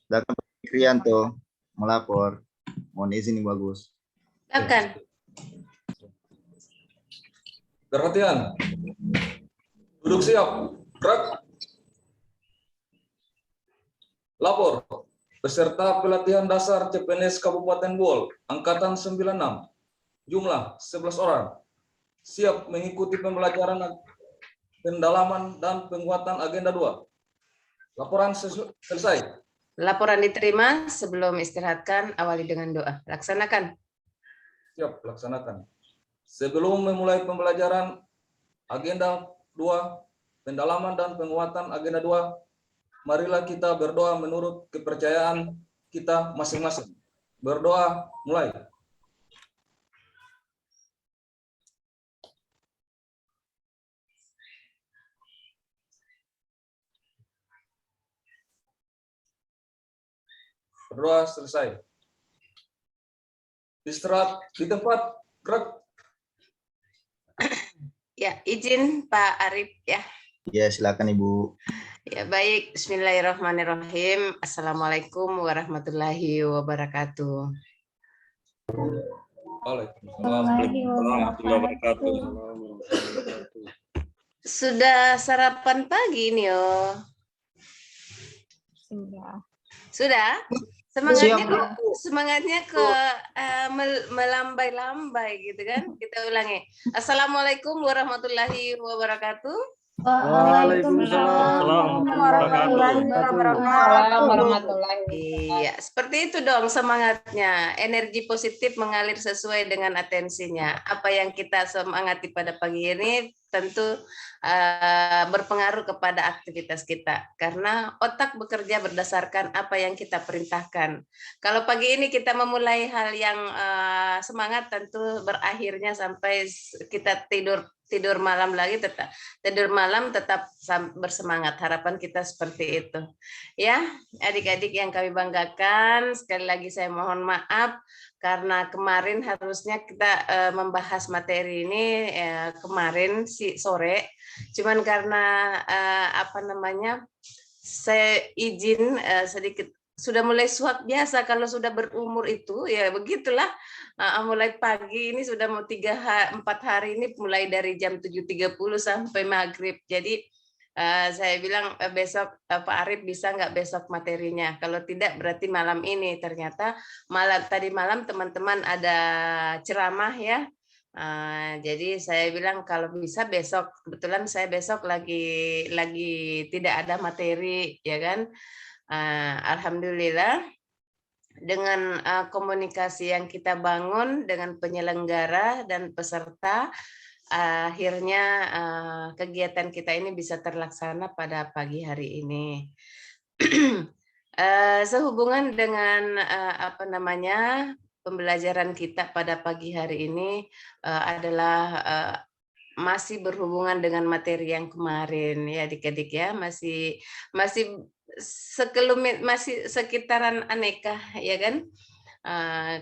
Silakan Pak Krianto melapor. Mohon izin Ibu Agus. Silakan. Perhatian. Duduk siap. Gerak. Lapor. Peserta pelatihan dasar CPNS Kabupaten Bol, Angkatan 96. Jumlah 11 orang. Siap mengikuti pembelajaran pendalaman dan penguatan agenda 2. Laporan selesai. Laporan diterima. Sebelum istirahatkan, awali dengan doa. Laksanakan. Siap, laksanakan. Sebelum memulai pembelajaran agenda 2, pendalaman dan penguatan agenda 2, marilah kita berdoa menurut kepercayaan kita masing-masing. Berdoa, mulai. Berdoa selesai. Istirahat di tempat, gerak. Ya, izin Pak Arif ya. Ya, silakan Ibu. Ya, baik. Bismillahirrahmanirrahim. Assalamualaikum warahmatullahi wabarakatuh. Waalaikumsalam. Sudah sarapan pagi ini, yo? Sudah? Semangatnya ke melambai-lambai gitu kan? Kita ulangi. Assalamualaikum warahmatullahi wabarakatuh. Waalaikumsalam warahmatullahi wabarakatuh. Iya, seperti itu dong semangatnya. Energi positif mengalir sesuai dengan atensinya. Apa yang kita semangati pada pagi ini tentu berpengaruh kepada aktivitas kita. Karena otak bekerja berdasarkan apa yang kita perintahkan. Kalau pagi ini kita memulai hal yang semangat, tentu berakhirnya sampai kita tidur malam lagi, tetap bersemangat. Harapan kita seperti itu. Ya, adik-adik yang kami banggakan, sekali lagi saya mohon maaf karena kemarin harusnya kita membahas materi ini kemarin sore, cuman karena saya izin sedikit sudah mulai suak biasa kalau sudah berumur itu ya begitulah. Mulai pagi ini sudah mau 4 hari ini mulai dari jam 7.30 sampai maghrib. Jadi saya bilang besok Pak Arif bisa nggak besok materinya? Kalau tidak berarti malam ini. Ternyata tadi malam teman-teman ada ceramah ya. Jadi saya bilang kalau bisa besok. Kebetulan saya besok lagi tidak ada materi ya kan. Alhamdulillah dengan komunikasi yang kita bangun dengan penyelenggara dan peserta, akhirnya kegiatan kita ini bisa terlaksana pada pagi hari ini. Sehubungan dengan pembelajaran kita pada pagi hari ini adalah masih berhubungan dengan materi yang kemarin ya adik-adik ya, masih sekelumit, masih sekitaran aneka ya kan.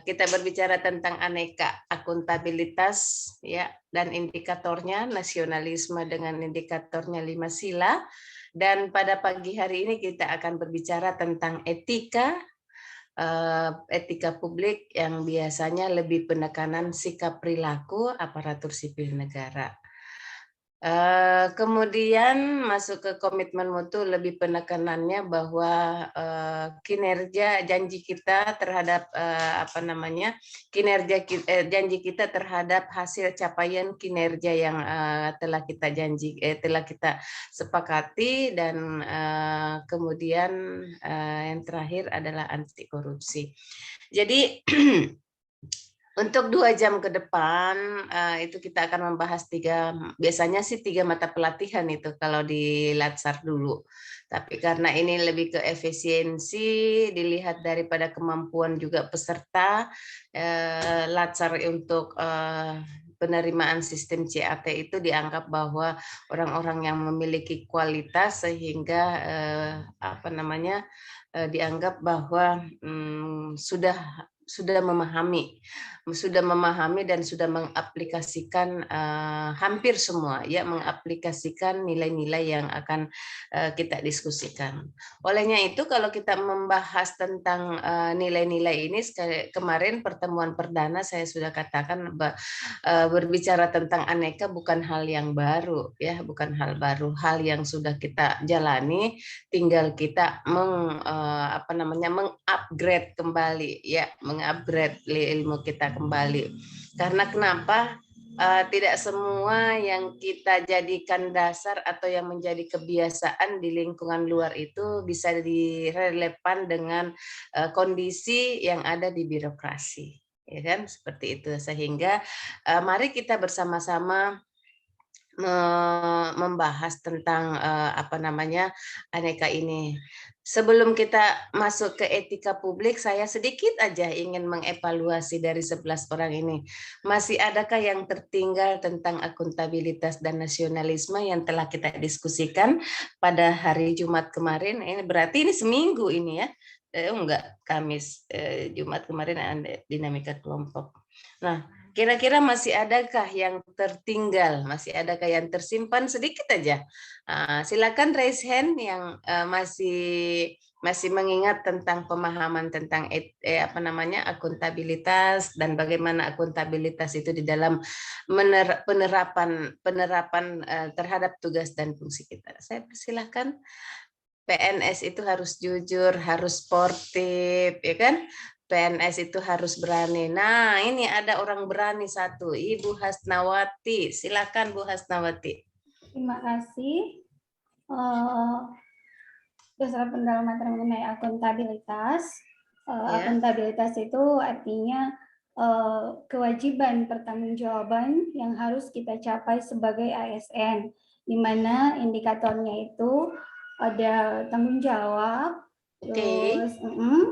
Kita berbicara tentang aneka, akuntabilitas ya dan indikatornya, nasionalisme dengan indikatornya 5 sila, dan pada pagi hari ini kita akan berbicara tentang etika publik yang biasanya lebih penekanan sikap perilaku aparatur sipil negara. Kemudian masuk ke komitmen mutu, lebih penekanannya bahwa kinerja janji kita terhadap janji kita terhadap hasil capaian kinerja yang telah kita sepakati, dan kemudian yang terakhir adalah anti korupsi. Jadi untuk 2 jam ke depan itu kita akan membahas biasanya sih 3 mata pelatihan itu kalau di Latsar dulu. Tapi karena ini lebih ke efisiensi, dilihat daripada kemampuan juga peserta, Latsar untuk penerimaan sistem CAT itu dianggap bahwa orang-orang yang memiliki kualitas sehingga dianggap bahwa sudah sudah memahami dan sudah mengaplikasikan hampir semua, ya, mengaplikasikan nilai-nilai yang akan kita diskusikan. Olehnya itu, kalau kita membahas tentang nilai-nilai ini, kemarin pertemuan perdana saya sudah katakan berbicara tentang aneka bukan hal yang baru, ya, bukan hal baru, hal yang sudah kita jalani, tinggal kita mengupgrade kembali, ya, mengupgrade ilmu kita kembali. Karena kenapa? Tidak semua yang kita jadikan dasar atau yang menjadi kebiasaan di lingkungan luar itu bisa direlevan dengan kondisi yang ada di birokrasi, ya kan? Seperti itu. Sehingga mari kita bersama-sama membahas tentang aneka ini. Sebelum kita masuk ke etika publik, saya sedikit aja ingin mengevaluasi dari 11 orang ini. Masih adakah yang tertinggal tentang akuntabilitas dan nasionalisme yang telah kita diskusikan pada hari Jumat kemarin? Ini berarti ini seminggu ini, ya. Enggak, Kamis, Jumat kemarin ada dinamika kelompok. Nah, kira-kira masih adakah yang tertinggal, masih adakah yang tersimpan? Sedikit aja. Silakan raise hand yang masih mengingat tentang pemahaman tentang akuntabilitas dan bagaimana akuntabilitas itu di dalam penerapan terhadap tugas dan fungsi kita. Saya persilahkan. PNS itu harus jujur, harus sportif, ya kan? PNS itu harus berani. Nah, ini ada orang berani satu, Ibu Hasnawati. Silakan, Bu Hasnawati. Terima kasih. Dasar pendalaman mengenai akuntabilitas. Akuntabilitas itu artinya kewajiban pertanggungjawaban yang harus kita capai sebagai ASN, di mana indikatornya itu ada tanggung jawab, terus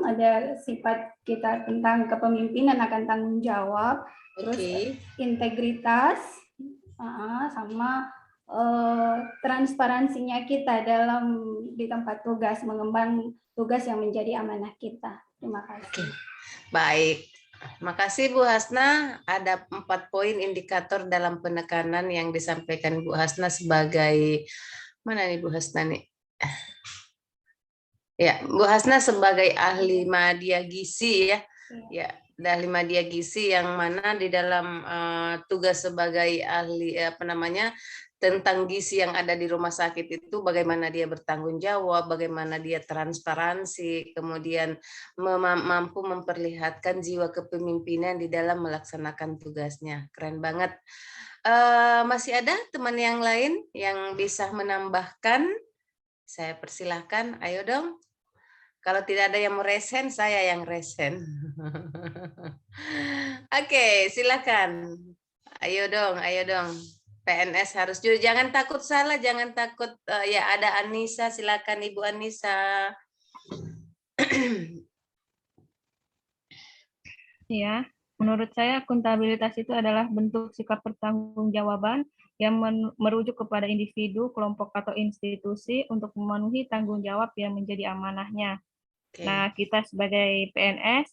ada sifat kita tentang kepemimpinan akan tanggung jawab, terus integritas, sama transparansinya kita di tempat tugas, mengemban tugas yang menjadi amanah kita. Terima kasih. Baik. Makasih Bu Hasna. Ada 4 poin indikator dalam penekanan yang disampaikan Bu Hasna sebagai, mana nih Bu Hasna nih? Ya, Bu Hasna sebagai ahli media gizi, ya. Ya, ahli media gizi yang mana di dalam tugas sebagai ahli tentang gizi yang ada di rumah sakit itu, bagaimana dia bertanggung jawab, bagaimana dia transparansi, kemudian mampu memperlihatkan jiwa kepemimpinan di dalam melaksanakan tugasnya. Keren banget. Masih ada teman yang lain yang bisa menambahkan? Saya persilahkan, ayo dong. Kalau tidak ada yang mau resen, saya yang resen. Oke, silakan. Ayo dong, ayo dong. PNS harus jujur, jangan takut salah, jangan takut. Ya, ada Anissa, silakan Ibu Anissa. Ya, menurut saya akuntabilitas itu adalah bentuk sikap pertanggungjawaban yang merujuk kepada individu, kelompok, atau institusi untuk memenuhi tanggung jawab yang menjadi amanahnya. Nah, kita sebagai PNS,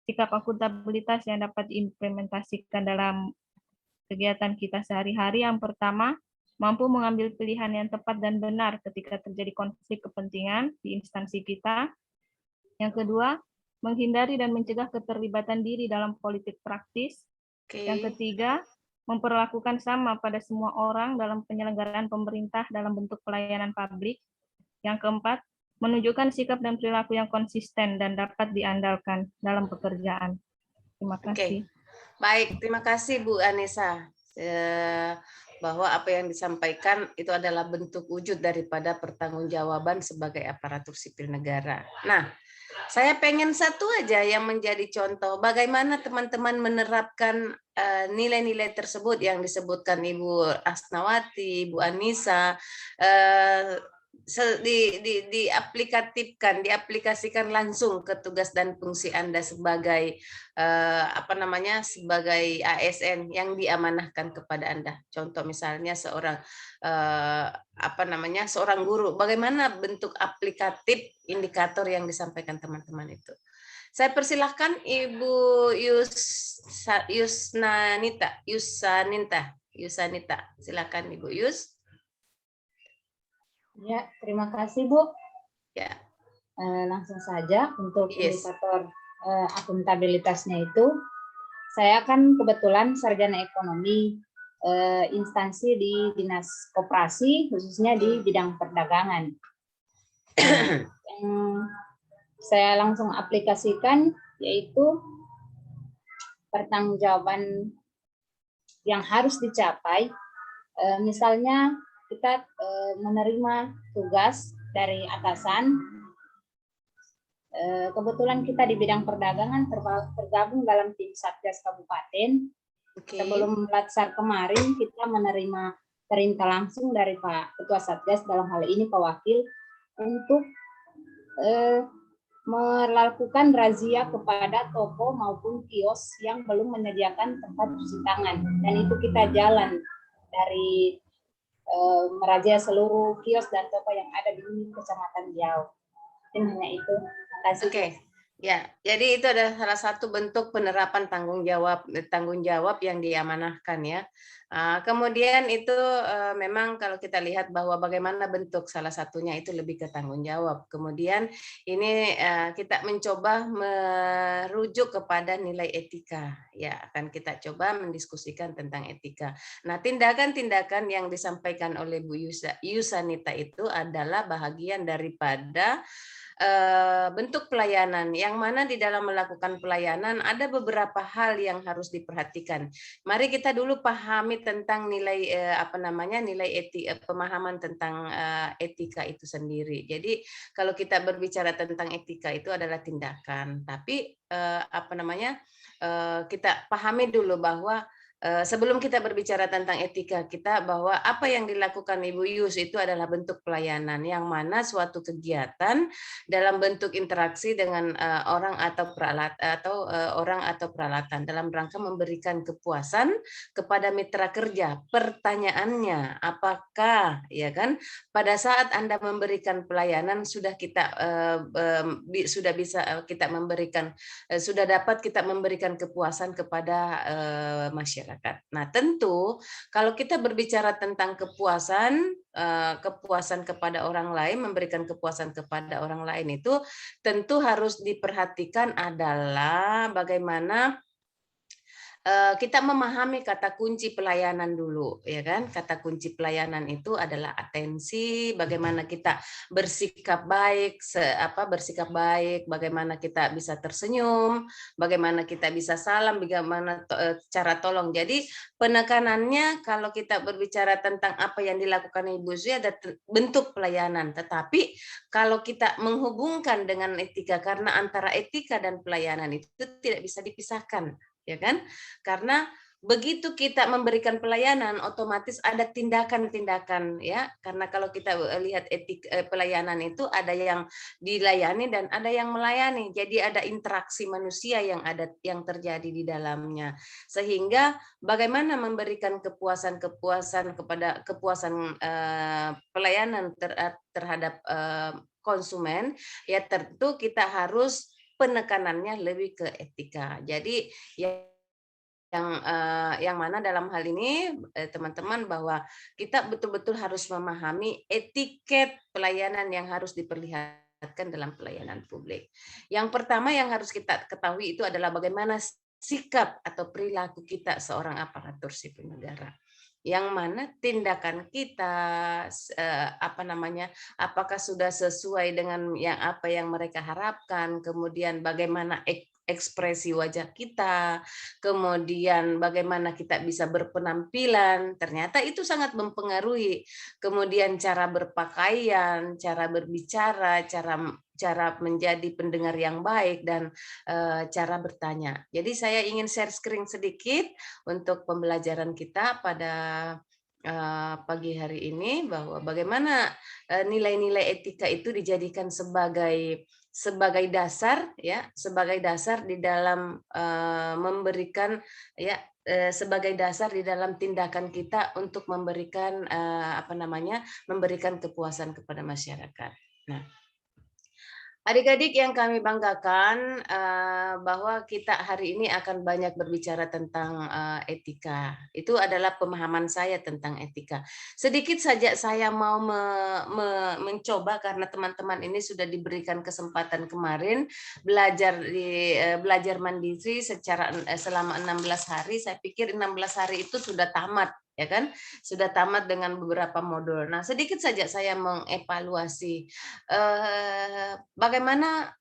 sikap akuntabilitas yang dapat diimplementasikan dalam kegiatan kita sehari-hari, yang pertama, mampu mengambil pilihan yang tepat dan benar ketika terjadi konflik kepentingan di instansi kita. Yang kedua, menghindari dan mencegah keterlibatan diri dalam politik praktis. Yang ketiga, memperlakukan sama pada semua orang dalam penyelenggaraan pemerintah dalam bentuk pelayanan publik. Yang keempat, menunjukkan sikap dan perilaku yang konsisten dan dapat diandalkan dalam pekerjaan. Terima kasih. Baik, terima kasih Bu Anissa. Bahwa apa yang disampaikan itu adalah bentuk wujud daripada pertanggungjawaban sebagai aparatur sipil negara. Nah, saya pengen satu aja yang menjadi contoh bagaimana teman-teman menerapkan nilai-nilai tersebut yang disebutkan Ibu Hasnawati, Ibu Anissa, diaplikasikan langsung ke tugas dan fungsi Anda sebagai sebagai ASN yang diamanahkan kepada Anda. Contoh misalnya seorang seorang guru, bagaimana bentuk aplikatif indikator yang disampaikan teman-teman itu. Saya persilahkan Ibu Yusanita. Silakan Ibu Yus. Ya, terima kasih Bu. Ya. Langsung saja untuk Yes. indikator akuntabilitasnya itu, saya kan kebetulan sarjana ekonomi instansi di dinas koperasi, khususnya di bidang perdagangan. Yang saya langsung aplikasikan yaitu pertanggungjawaban yang harus dicapai. Misalnya kita menerima tugas dari atasan. Kebetulan kita di bidang perdagangan tergabung dalam tim Satgas Kabupaten. Okay. Sebelum Latsar kemarin kita menerima perintah langsung dari Pak Ketua Satgas, dalam hal ini Pak Wakil, untuk melakukan razia kepada toko maupun kios yang belum menyediakan tempat cuci tangan. Dan itu kita jalan dari merazia seluruh kios dan toko yang ada di Kecamatan Riau. Hanya itu. Terima kasih. Oke. Ya, jadi itu adalah salah satu bentuk penerapan tanggung jawab yang diamanahkan ya. Kemudian itu memang kalau kita lihat bahwa bagaimana bentuk salah satunya itu lebih ke tanggung jawab. Kemudian ini kita mencoba merujuk kepada nilai etika. Ya, akan kita coba mendiskusikan tentang etika. Nah, tindakan-tindakan yang disampaikan oleh Bu Yusanita itu adalah bahagian daripada bentuk pelayanan, yang mana di dalam melakukan pelayanan ada beberapa hal yang harus diperhatikan. Mari kita dulu pahami tentang nilai pemahaman tentang etika itu sendiri. Jadi kalau kita berbicara tentang etika itu adalah tindakan, tapi kita pahami dulu bahwa sebelum kita berbicara tentang etika kita, bahwa apa yang dilakukan Ibu Yus itu adalah bentuk pelayanan, yang mana suatu kegiatan dalam bentuk interaksi dengan orang atau peralatan dalam rangka memberikan kepuasan kepada mitra kerja. Pertanyaannya, apakah ya kan pada saat Anda memberikan pelayanan sudah dapat kita memberikan kepuasan kepada masyarakat. Nah, tentu kalau kita berbicara tentang kepuasan kepada orang lain, memberikan kepuasan kepada orang lain, itu tentu harus diperhatikan adalah bagaimana kita memahami kata kunci pelayanan dulu, ya kan? Kata kunci pelayanan itu adalah atensi, bagaimana kita bersikap baik, bagaimana kita bisa tersenyum, bagaimana kita bisa salam, bagaimana cara tolong. Jadi penekanannya kalau kita berbicara tentang apa yang dilakukan Ibu Zui ada bentuk pelayanan, tetapi kalau kita menghubungkan dengan etika, karena antara etika dan pelayanan itu tidak bisa dipisahkan, ya kan? Karena begitu kita memberikan pelayanan, otomatis ada tindakan-tindakan, ya. Karena kalau kita lihat pelayanan itu ada yang dilayani dan ada yang melayani. Jadi ada interaksi manusia yang terjadi di dalamnya. Sehingga bagaimana memberikan kepuasan pelayanan terhadap konsumen, ya tentu kita harus penekanannya lebih ke etika. Jadi yang mana dalam hal ini teman-teman bahwa kita betul-betul harus memahami etiket pelayanan yang harus diperlihatkan dalam pelayanan publik. Yang pertama yang harus kita ketahui itu adalah bagaimana sikap atau perilaku kita seorang aparatur sipil negara. Yang mana tindakan kita apakah sudah sesuai dengan apa yang mereka harapkan, kemudian bagaimana ekspresi wajah kita, kemudian bagaimana kita bisa berpenampilan, ternyata itu sangat mempengaruhi. Kemudian cara berpakaian, cara berbicara, cara menjadi pendengar yang baik, dan cara bertanya. Jadi saya ingin share screen sedikit untuk pembelajaran kita pada pagi hari ini, bahwa bagaimana nilai-nilai etika itu dijadikan sebagai dasar, ya, sebagai dasar di dalam memberikan, ya, sebagai dasar di dalam tindakan kita untuk memberikan memberikan kepuasan kepada masyarakat. Nah, Adik-adik yang kami banggakan, bahwa kita hari ini akan banyak berbicara tentang etika. Itu adalah pemahaman saya tentang etika. Sedikit saja saya mau mencoba karena teman-teman ini sudah diberikan kesempatan kemarin belajar mandiri selama 16 hari. Saya pikir 16 hari itu sudah tamat, ya kan? Sudah tamat dengan beberapa modul. Nah, sedikit saja saya mengevaluasi bagaimana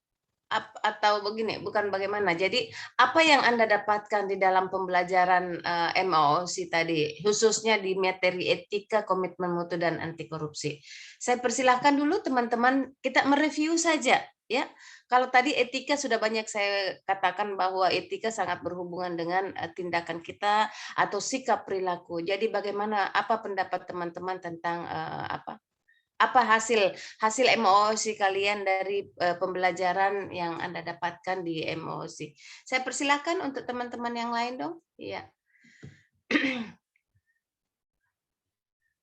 atau begini, bukan bagaimana. Jadi apa yang Anda dapatkan di dalam pembelajaran MOOC tadi, khususnya di materi etika, komitmen mutu dan anti korupsi. Saya persilahkan dulu teman-teman kita mereview saja, ya. Kalau tadi etika sudah banyak saya katakan bahwa etika sangat berhubungan dengan tindakan kita atau sikap perilaku. Jadi bagaimana, apa pendapat teman-teman tentang apa hasil MOOC kalian dari pembelajaran yang Anda dapatkan di MOOC. Saya persilahkan untuk teman-teman yang lain dong. Iya.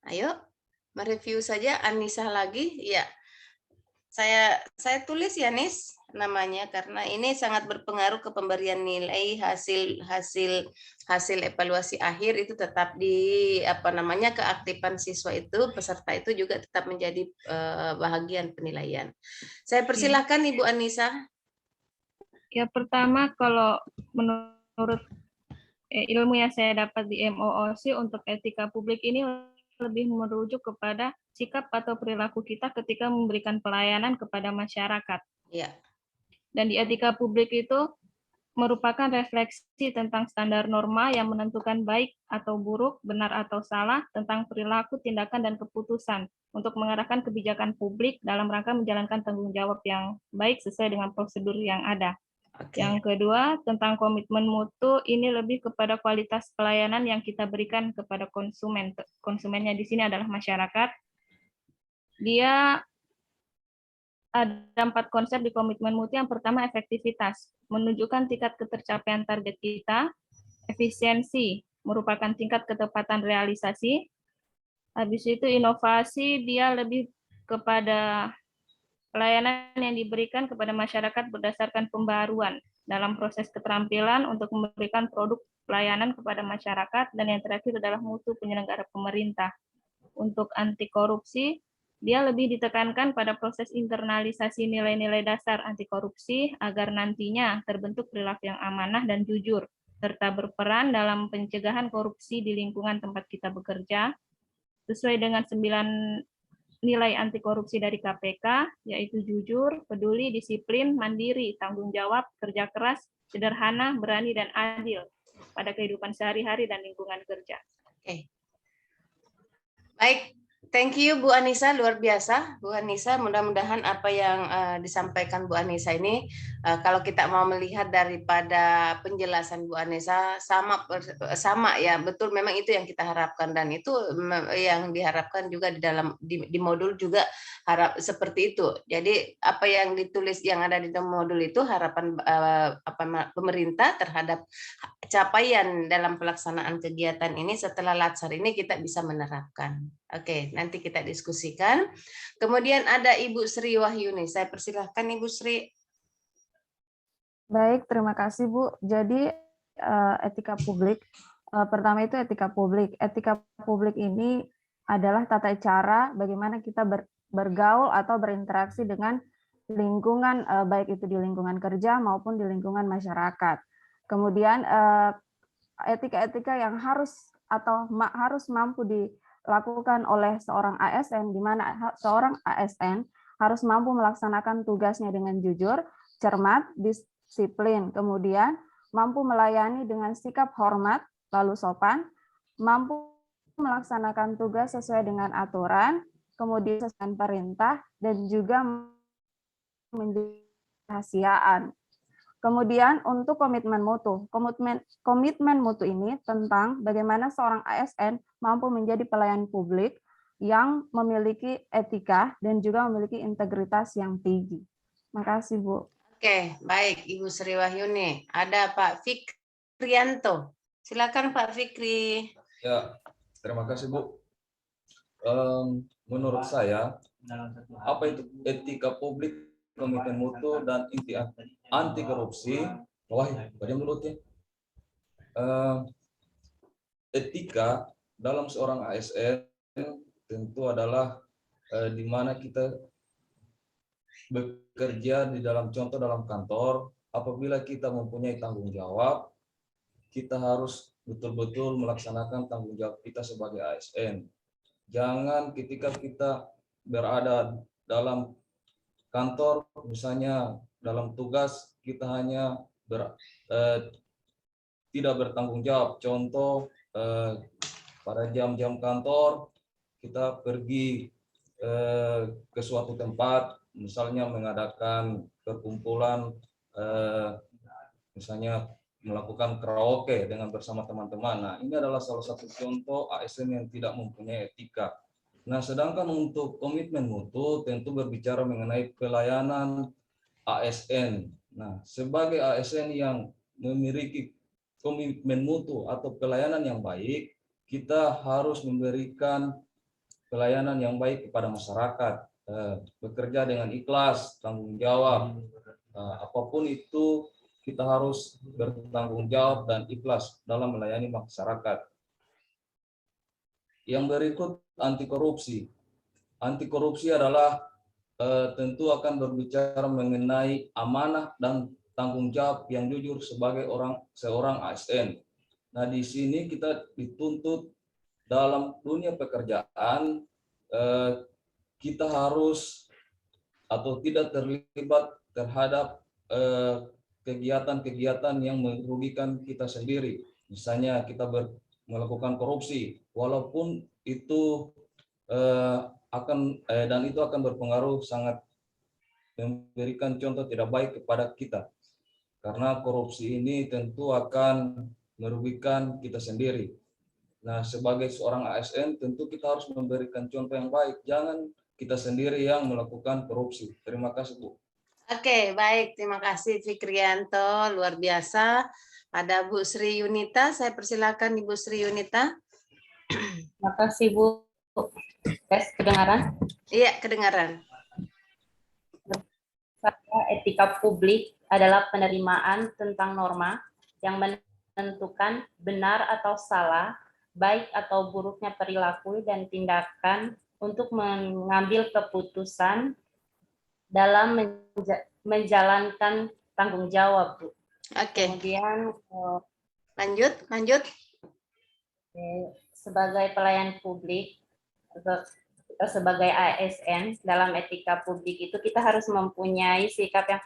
Ayo, mereview saja. Anissa lagi. Iya. Saya tulis ya, Nis, namanya karena ini sangat berpengaruh ke pemberian nilai hasil evaluasi akhir itu tetap di keaktifan siswa itu, peserta itu juga tetap menjadi bahagian penilaian. Saya persilahkan Ibu Anissa. Ya, pertama kalau menurut ilmu yang saya dapat di MOOC untuk etika publik ini lebih merujuk kepada sikap atau perilaku kita ketika memberikan pelayanan kepada masyarakat. Ya. Dan di etika publik itu merupakan refleksi tentang standar norma yang menentukan baik atau buruk, benar atau salah, tentang perilaku, tindakan, dan keputusan untuk mengarahkan kebijakan publik dalam rangka menjalankan tanggung jawab yang baik sesuai dengan prosedur yang ada. Okay. Yang kedua, tentang komitmen mutu, ini lebih kepada kualitas pelayanan yang kita berikan kepada konsumen. Konsumennya di sini adalah masyarakat. Dia ada 4 konsep di komitmen mutu. Yang pertama, efektivitas, menunjukkan tingkat ketercapaian target kita. Efisiensi, merupakan tingkat ketepatan realisasi. Habis itu inovasi, dia lebih kepada pelayanan yang diberikan kepada masyarakat berdasarkan pembaruan dalam proses keterampilan untuk memberikan produk pelayanan kepada masyarakat. Dan yang terakhir adalah mutu penyelenggara pemerintah. Untuk anti korupsi, dia lebih ditekankan pada proses internalisasi nilai-nilai dasar anti korupsi agar nantinya terbentuk perilaku yang amanah dan jujur, serta berperan dalam pencegahan korupsi di lingkungan tempat kita bekerja, sesuai dengan 9 nilai anti korupsi dari KPK, yaitu jujur, peduli, disiplin, mandiri, tanggung jawab, kerja keras, sederhana, berani, dan adil pada kehidupan sehari-hari dan lingkungan kerja. Oke. Baik, thank you Bu Anissa, luar biasa Bu Anissa. Mudah-mudahan apa yang disampaikan Bu Anissa ini, kalau kita mau melihat daripada penjelasan Bu Anissa sama ya, betul, memang itu yang kita harapkan, dan itu yang diharapkan juga di modul juga seperti itu. Jadi apa yang ditulis yang ada di modul itu harapan pemerintah terhadap capaian dalam pelaksanaan kegiatan ini setelah latsar ini kita bisa menerapkan. Oke, nanti kita diskusikan. Kemudian ada Ibu Sri Wahyuni. Saya persilahkan Ibu Sri. Baik, terima kasih Bu. Jadi etika publik, pertama itu etika publik. Etika publik ini adalah tata cara bagaimana kita bergaul atau berinteraksi dengan lingkungan, baik itu di lingkungan kerja maupun di lingkungan masyarakat. Kemudian etika-etika yang harus mampu dilakukan oleh seorang ASN, di mana seorang ASN harus mampu melaksanakan tugasnya dengan jujur, cermat, disiplin, kemudian mampu melayani dengan sikap hormat, lalu sopan, mampu melaksanakan tugas sesuai dengan aturan, kemudian sesuai dengan perintah, dan juga menjaga kerahasiaan. Kemudian untuk komitmen mutu. Komitmen mutu ini tentang bagaimana seorang ASN mampu menjadi pelayan publik yang memiliki etika dan juga memiliki integritas yang tinggi. Makasih Bu. Oke, baik Ibu Sri Wahyuni. Ada Pak Fikrianto. Silakan Pak Fikri. Ya, terima kasih Bu. Menurut saya, apa itu etika publik komitmen mutu dan anti korupsi. Wah, bagaimana menurutnya? Etika dalam seorang ASN tentu adalah di mana kita bekerja di dalam contoh dalam kantor. Apabila kita mempunyai tanggung jawab, kita harus betul-betul melaksanakan tanggung jawab kita sebagai ASN. Jangan ketika kita berada dalam kantor, misalnya dalam tugas, kita hanya tidak bertanggung jawab. Contoh, pada jam-jam kantor, kita pergi ke suatu tempat, misalnya mengadakan perkumpulan, misalnya melakukan karaoke dengan bersama teman-teman. Nah, ini adalah salah satu contoh ASN yang tidak mempunyai etika. Nah, sedangkan untuk komitmen mutu tentu berbicara mengenai pelayanan ASN. Nah, sebagai ASN yang memiliki komitmen mutu atau pelayanan yang baik, kita harus memberikan pelayanan yang baik kepada masyarakat, bekerja dengan ikhlas, tanggung jawab, apapun itu kita harus bertanggung jawab dan ikhlas dalam melayani masyarakat. Yang berikut anti korupsi. Anti korupsi adalah tentu akan berbicara mengenai amanah dan tanggung jawab yang jujur sebagai seorang ASN. Nah, di sini kita dituntut dalam dunia pekerjaan, kita harus atau tidak terlibat terhadap kegiatan-kegiatan yang merugikan kita sendiri. Misalnya kita melakukan korupsi, walaupun itu itu akan berpengaruh sangat memberikan contoh tidak baik kepada kita. Karena korupsi ini tentu akan merugikan kita sendiri. Nah, sebagai seorang ASN tentu kita harus memberikan contoh yang baik. Jangan kita sendiri yang melakukan korupsi. Terima kasih, Bu. Oke, baik. Terima kasih Fikrianto, luar biasa. Ada Bu Sri Yunita, saya persilakan Ibu Sri Yunita. Terima kasih, Bu. Tes kedengaran? Iya, kedengaran. Etika publik adalah penerimaan tentang norma yang menentukan benar atau salah, baik atau buruknya perilaku dan tindakan untuk mengambil keputusan dalam menjalankan tanggung jawab, Bu. Oke. Kemudian lanjut. Sebagai pelayan publik atau sebagai ASN dalam etika publik itu kita harus mempunyai sikap yang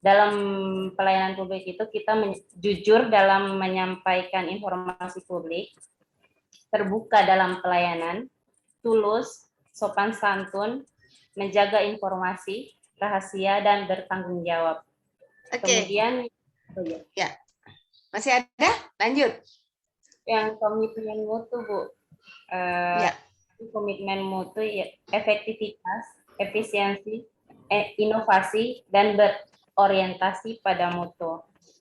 dalam pelayanan publik itu kita jujur dalam menyampaikan informasi publik, terbuka dalam pelayanan, tulus, sopan santun, menjaga informasi, rahasia, dan bertanggung jawab. Oke. Kemudian, ya, masih ada? Lanjut. Yang komitmen mutu, Bu. Ya. Komitmen mutu, ya, efektivitas, efisiensi, inovasi, dan berorientasi pada mutu.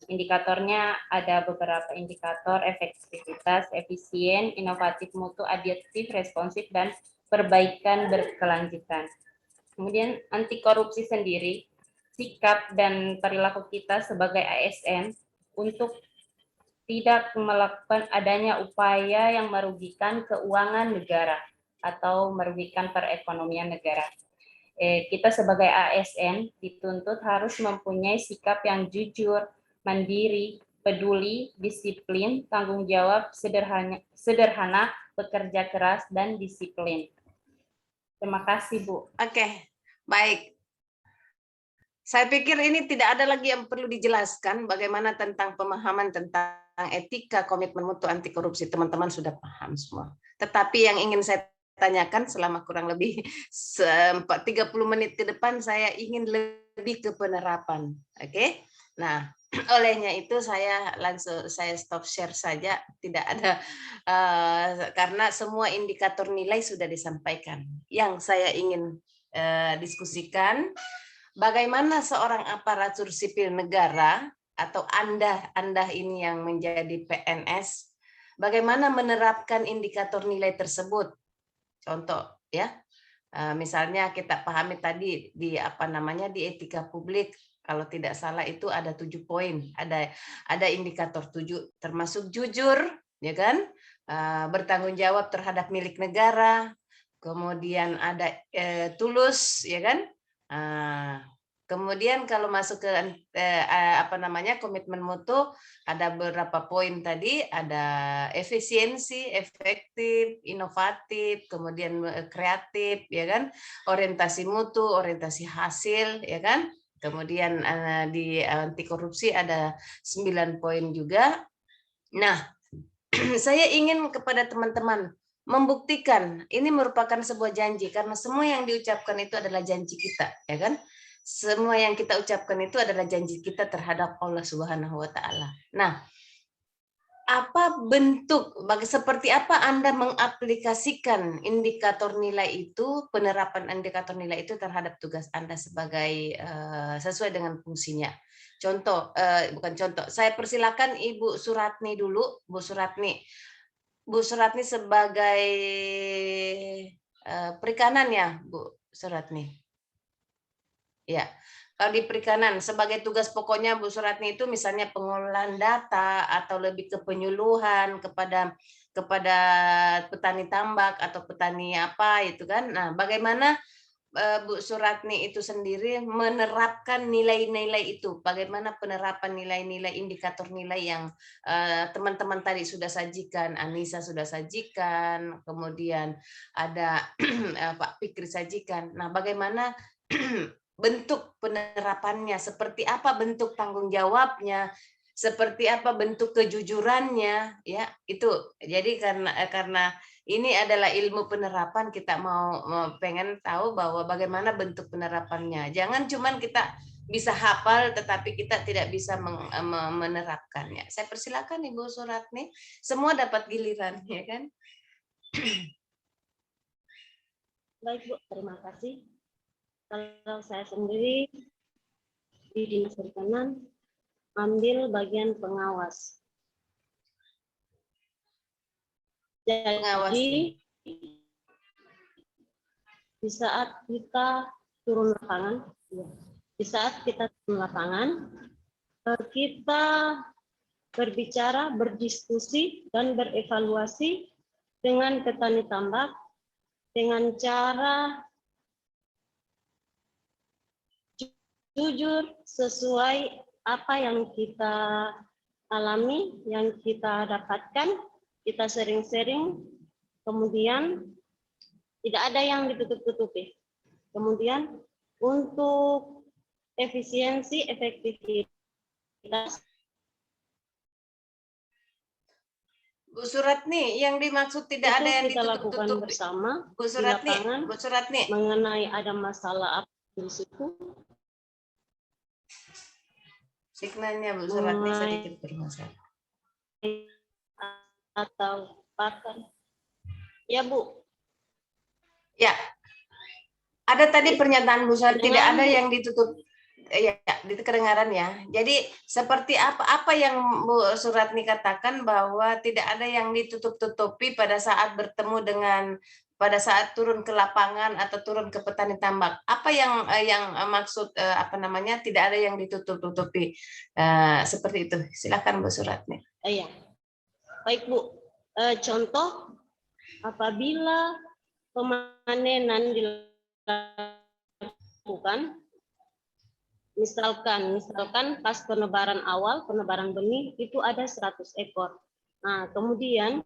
Indikatornya ada beberapa indikator: efektivitas, efisien, inovatif, mutu, adaptif, responsif, dan perbaikan berkelanjutan. Kemudian anti korupsi sendiri, sikap dan perilaku kita sebagai ASN untuk tidak melakukan adanya upaya yang merugikan keuangan negara atau merugikan perekonomian negara. Kita sebagai ASN dituntut harus mempunyai sikap yang jujur, mandiri, peduli, disiplin, tanggung jawab, sederhana, bekerja keras, dan disiplin. Terima kasih, Bu. Oke, baik. Saya pikir ini tidak ada lagi yang perlu dijelaskan bagaimana tentang pemahaman tentang etika komitmen mutu anti korupsi. Teman-teman sudah paham semua. Tetapi yang ingin saya tanyakan selama kurang lebih 30 menit ke depan, saya ingin lebih ke penerapan. Oke? Nah, olehnya itu saya stop share saja, tidak ada karena semua indikator nilai sudah disampaikan. Yang saya ingin diskusikan, bagaimana seorang aparatur sipil negara atau Anda ini yang menjadi PNS, bagaimana menerapkan indikator nilai tersebut? Contoh ya, Misalnya kita pahami tadi di apa namanya di etika publik, kalau tidak salah itu ada 7 poin, ada indikator 7 termasuk jujur, ya kan, bertanggung jawab terhadap milik negara, kemudian ada tulus, ya kan. Kemudian kalau masuk ke apa namanya komitmen mutu, ada beberapa poin tadi, ada efisiensi, efektif, inovatif, kemudian kreatif, ya kan, orientasi mutu, orientasi hasil, ya kan. Kemudian di anti korupsi ada 9 poin juga. Nah, saya ingin kepada teman-teman membuktikan ini merupakan sebuah janji, karena semua yang diucapkan itu adalah janji kita, ya kan? Semua yang kita ucapkan itu adalah janji kita terhadap Allah Subhanahu wa Ta'ala. Nah, apa bentuk, seperti apa Anda mengaplikasikan indikator nilai itu, penerapan indikator nilai itu terhadap tugas Anda sebagai sesuai dengan fungsinya. Contoh, bukan contoh, saya persilakan Ibu Suratni dulu, Bu Suratni. Bu Suratni sebagai perikanan ya, Bu Suratni. Ya, kalau di perikanan sebagai tugas pokoknya Bu Suratni itu misalnya pengolahan data atau lebih ke penyuluhan kepada petani tambak atau petani apa itu kan. Nah, bagaimana Bu Suratni itu sendiri menerapkan nilai-nilai itu? Bagaimana penerapan nilai-nilai indikator nilai yang teman-teman tadi sudah sajikan, Anissa sudah sajikan, kemudian ada Pak Fikri sajikan. Nah, bagaimana bentuk penerapannya, seperti apa bentuk tanggung jawabnya, seperti apa bentuk kejujurannya, ya itu. Jadi karena ini adalah ilmu penerapan, kita mau pengen tahu bahwa bagaimana bentuk penerapannya. Jangan cuman kita bisa hafal, tetapi kita tidak bisa menerapkannya. Saya persilakan Ibu Suratni, semua dapat giliran, ya kan? Baik Bu, terima kasih. Kalau saya sendiri di Dinas Perikanan ambil bagian pengawas. Jadi di saat kita turun lapangan, kita berbicara, berdiskusi dan berevaluasi dengan petani tambak dengan cara jujur sesuai apa yang kita alami, yang kita dapatkan, kita sering-sering, kemudian tidak ada yang ditutup-tutupi. Kemudian untuk efisiensi, efektivitas. Bu Suratni, yang dimaksud tidak ada yang kita lakukan bersama Bu Suratni, di lapangan, Bu Suratni, mengenai ada masalah apa di situ. Signalnya Bu Suratni sedikit bermasalah. Atau pakan. Ya Bu. Ya. Ada tadi pernyataan Bu Suratni, tidak ada yang ditutup. Ya, di kedengaran ya. Jadi seperti apa yang Bu Suratni katakan bahwa tidak ada yang ditutup-tutupi pada saat bertemu dengan, pada saat turun ke lapangan atau turun ke petani tambak. Apa yang maksud apa namanya tidak ada yang ditutup-tutupi seperti itu? Silakan Bu Suratni. Iya. Baik Bu. Contoh apabila pemanenan dilakukan, misalkan pas penebaran awal, penebaran benih itu ada 100 ekor. Nah, kemudian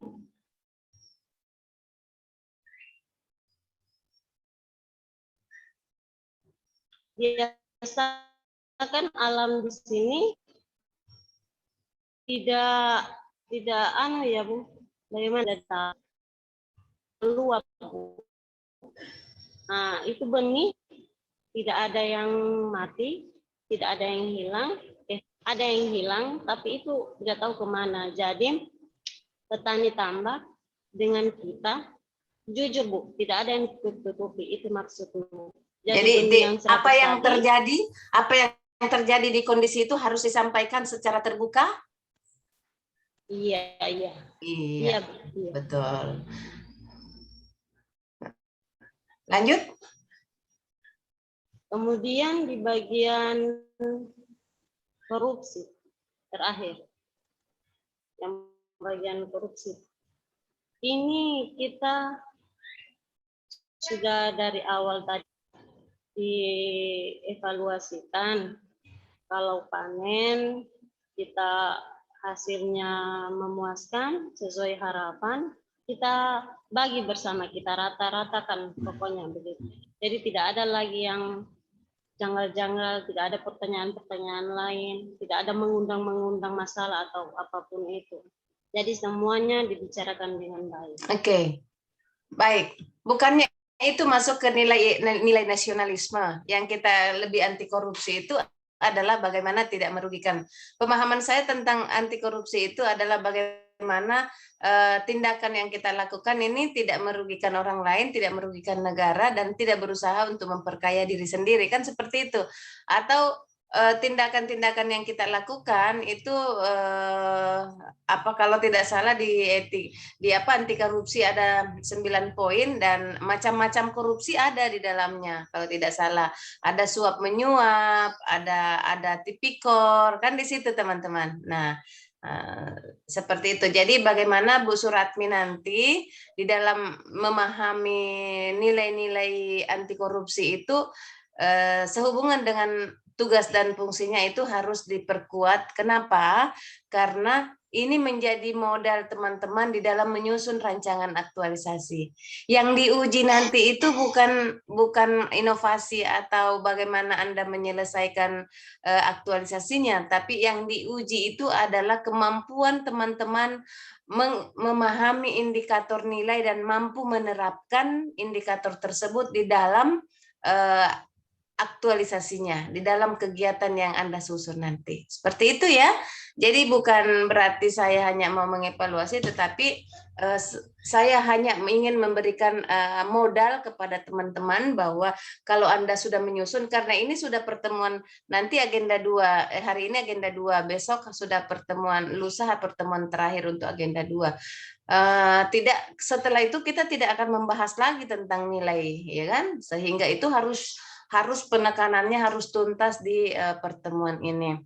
biasakan alam di sini tidak ya Bu, bagaimana data meluap Bu. Nah, itu benih tidak ada yang mati, tidak ada yang hilang, ada yang hilang, tapi itu tidak tahu kemana. Jadi petani tambak dengan kita jujur Bu, tidak ada yang tutupi, itu maksudnya. Jadi apa yang terjadi di kondisi itu harus disampaikan secara terbuka? Iya. Betul. Lanjut. Kemudian di bagian korupsi terakhir, yang bagian korupsi ini kita sudah dari awal tadi dievaluasikan. Kalau panen kita hasilnya memuaskan sesuai harapan, kita bagi bersama, kita rata-ratakan pokoknya begitu. Jadi tidak ada lagi yang janggal-janggal, tidak ada pertanyaan-pertanyaan lain, tidak ada mengundang-mengundang masalah atau apapun itu. Jadi semuanya dibicarakan dengan baik. Oke. Baik. Bukannya itu masuk ke nilai nasionalisme, yang kita lebih anti korupsi itu adalah bagaimana tidak merugikan. Pemahaman saya tentang anti korupsi itu adalah bagaimana tindakan yang kita lakukan ini tidak merugikan orang lain, tidak merugikan negara, dan tidak berusaha untuk memperkaya diri sendiri, kan seperti itu. Atau tindakan-tindakan yang kita lakukan itu kalau tidak salah di anti korupsi ada 9 poin, dan macam-macam korupsi ada di dalamnya kalau tidak salah. Ada suap menyuap, ada tipikor, kan di situ teman-teman. Nah, seperti itu. Jadi bagaimana Bu Suratmi nanti di dalam memahami nilai-nilai anti korupsi itu sehubungan dengan tugas dan fungsinya itu harus diperkuat. Kenapa? Karena ini menjadi modal teman-teman di dalam menyusun rancangan aktualisasi. Yang diuji nanti itu bukan inovasi atau bagaimana Anda menyelesaikan aktualisasinya, tapi yang diuji itu adalah kemampuan teman-teman memahami indikator nilai dan mampu menerapkan indikator tersebut di dalam aktualisasinya, di dalam kegiatan yang Anda susun nanti. Seperti itu ya. Jadi bukan berarti saya hanya mau mengevaluasi, tetapi saya hanya ingin memberikan modal kepada teman-teman bahwa kalau Anda sudah menyusun, karena ini sudah pertemuan nanti agenda 2, hari ini agenda 2, besok sudah pertemuan, lusa pertemuan terakhir untuk agenda 2. Tidak, setelah itu kita tidak akan membahas lagi tentang nilai, ya kan? Sehingga itu harus penekanannya harus tuntas di pertemuan ini.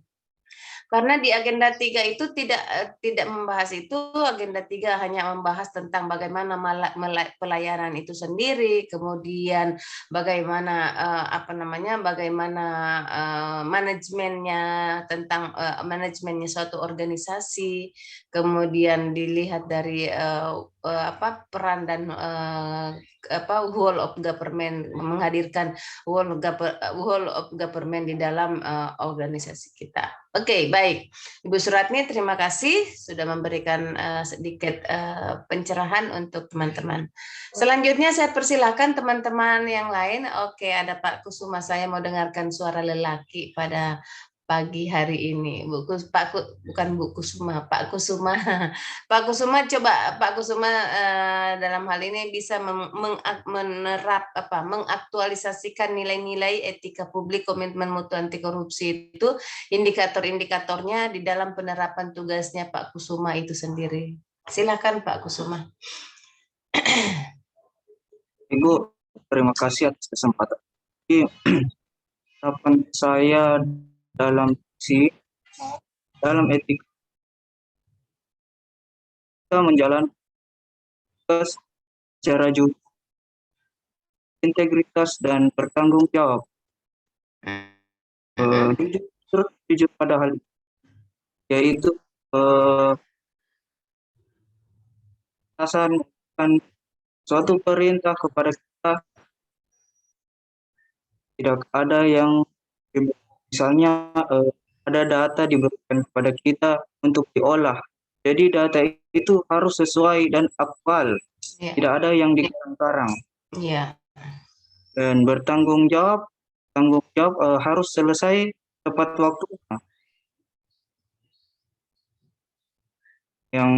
Karena di agenda 3 itu tidak membahas itu. Agenda 3 hanya membahas tentang bagaimana pelayanan itu sendiri, kemudian bagaimana bagaimana manajemennya, tentang manajemennya suatu organisasi, kemudian dilihat dari peran dan whole of government, menghadirkan whole of government di dalam organisasi kita. Oke, baik. Ibu Suratmi, terima kasih sudah memberikan sedikit pencerahan untuk teman-teman. Selanjutnya saya persilakan teman-teman yang lain. Oke, ada Pak Kusuma, saya mau dengarkan suara lelaki pada pagi hari ini. Pak Kusuma. Pak Kusuma, coba Pak Kusuma dalam hal ini bisa mengaktualisasikan nilai-nilai etika publik, komitmen mutu anti korupsi itu, indikator-indikatornya di dalam penerapan tugasnya Pak Kusuma itu sendiri. Silakan Pak Kusuma. Ibu, terima kasih atas kesempatan. Harapan saya dalam etika kita menjalankan tugas secara jujur, integritas dan bertanggung jawab. Jujur pada hal itu, yaitu melaksanakan suatu perintah kepada kita, tidak ada yang misalnya ada data diberikan kepada kita untuk diolah. Jadi data itu harus sesuai dan aktual, tidak ada yang dikarang-karang. Dan bertanggung jawab harus selesai tepat waktunya. Yang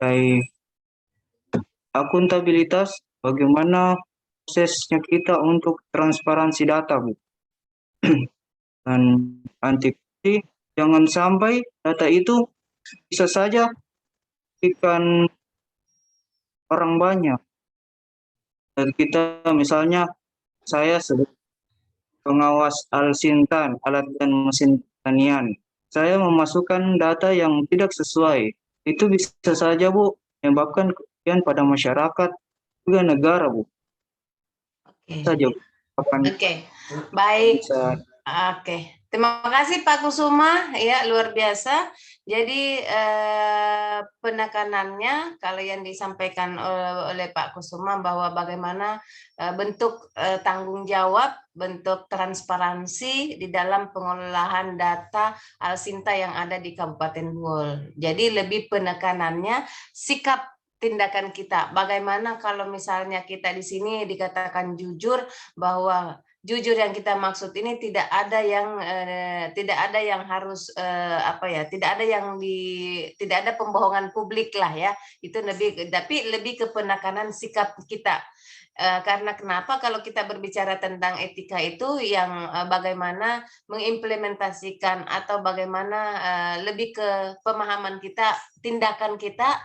dari akuntabilitas, bagaimana prosesnya kita untuk transparansi data, Bu. Dan anti korupsi, jangan sampai data itu bisa saja ikan orang banyak. kita misalnya saya sebagai pengawas Al-Sintan, alat dan mesin pertanian, saya memasukkan data yang tidak sesuai, itu bisa saja Bu menyebabkan kerugian pada masyarakat juga negara Bu. Oke. Saja Bu. Oke, baik. Bisa. Oke, terima kasih Pak Kusuma, ya luar biasa. Jadi penekanannya kalau yang disampaikan oleh Pak Kusuma bahwa bagaimana bentuk tanggung jawab, bentuk transparansi di dalam pengelolaan data Al-Sinta yang ada di Kabupaten Hul. Jadi lebih penekanannya sikap tindakan kita. Bagaimana kalau misalnya kita di sini dikatakan jujur, bahwa jujur yang kita maksud ini tidak ada yang harus tidak ada pembohongan publik lah ya. Itu tapi lebih ke penekanan sikap kita. Karena kenapa kalau kita berbicara tentang etika itu yang bagaimana mengimplementasikan atau bagaimana lebih ke pemahaman kita, tindakan kita,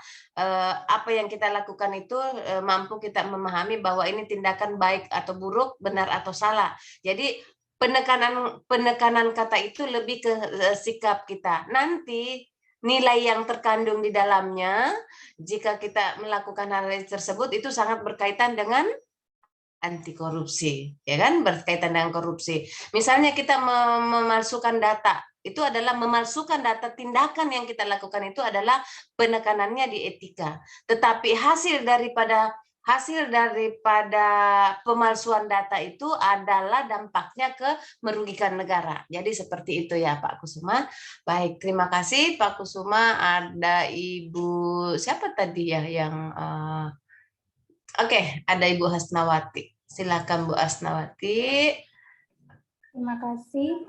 apa yang kita lakukan itu mampu kita memahami bahwa ini tindakan baik atau buruk, benar atau salah. Jadi penekanan kata itu lebih ke sikap kita. Nanti nilai yang terkandung di dalamnya, jika kita melakukan hal tersebut itu sangat berkaitan dengan anti korupsi, ya kan, berkaitan dengan korupsi. Misalnya kita memalsukan data, itu adalah memalsukan data, tindakan yang kita lakukan itu adalah penekanannya di etika. Tetapi hasil daripada pemalsuan data itu adalah dampaknya ke merugikan negara. Jadi seperti itu ya Pak Kusuma. Baik, terima kasih Pak Kusuma. Ada Ibu siapa tadi ya yang Oke, ada Ibu Hasnawati. Silakan Bu Hasnawati. Terima kasih.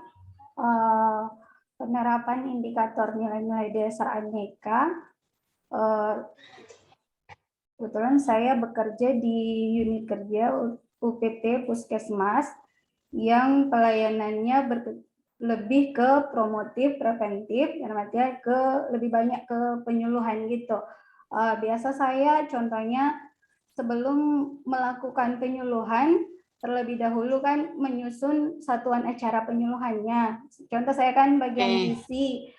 Penerapan indikator nilai-nilai dasar aneka. Kebetulan saya bekerja di unit kerja UPT Puskesmas yang pelayanannya lebih ke promotif, preventif, dan artinya lebih banyak ke penyuluhan gitu. Biasa saya contohnya sebelum melakukan penyuluhan, terlebih dahulu kan menyusun satuan acara penyuluhannya. Contoh saya kan bagian gizi,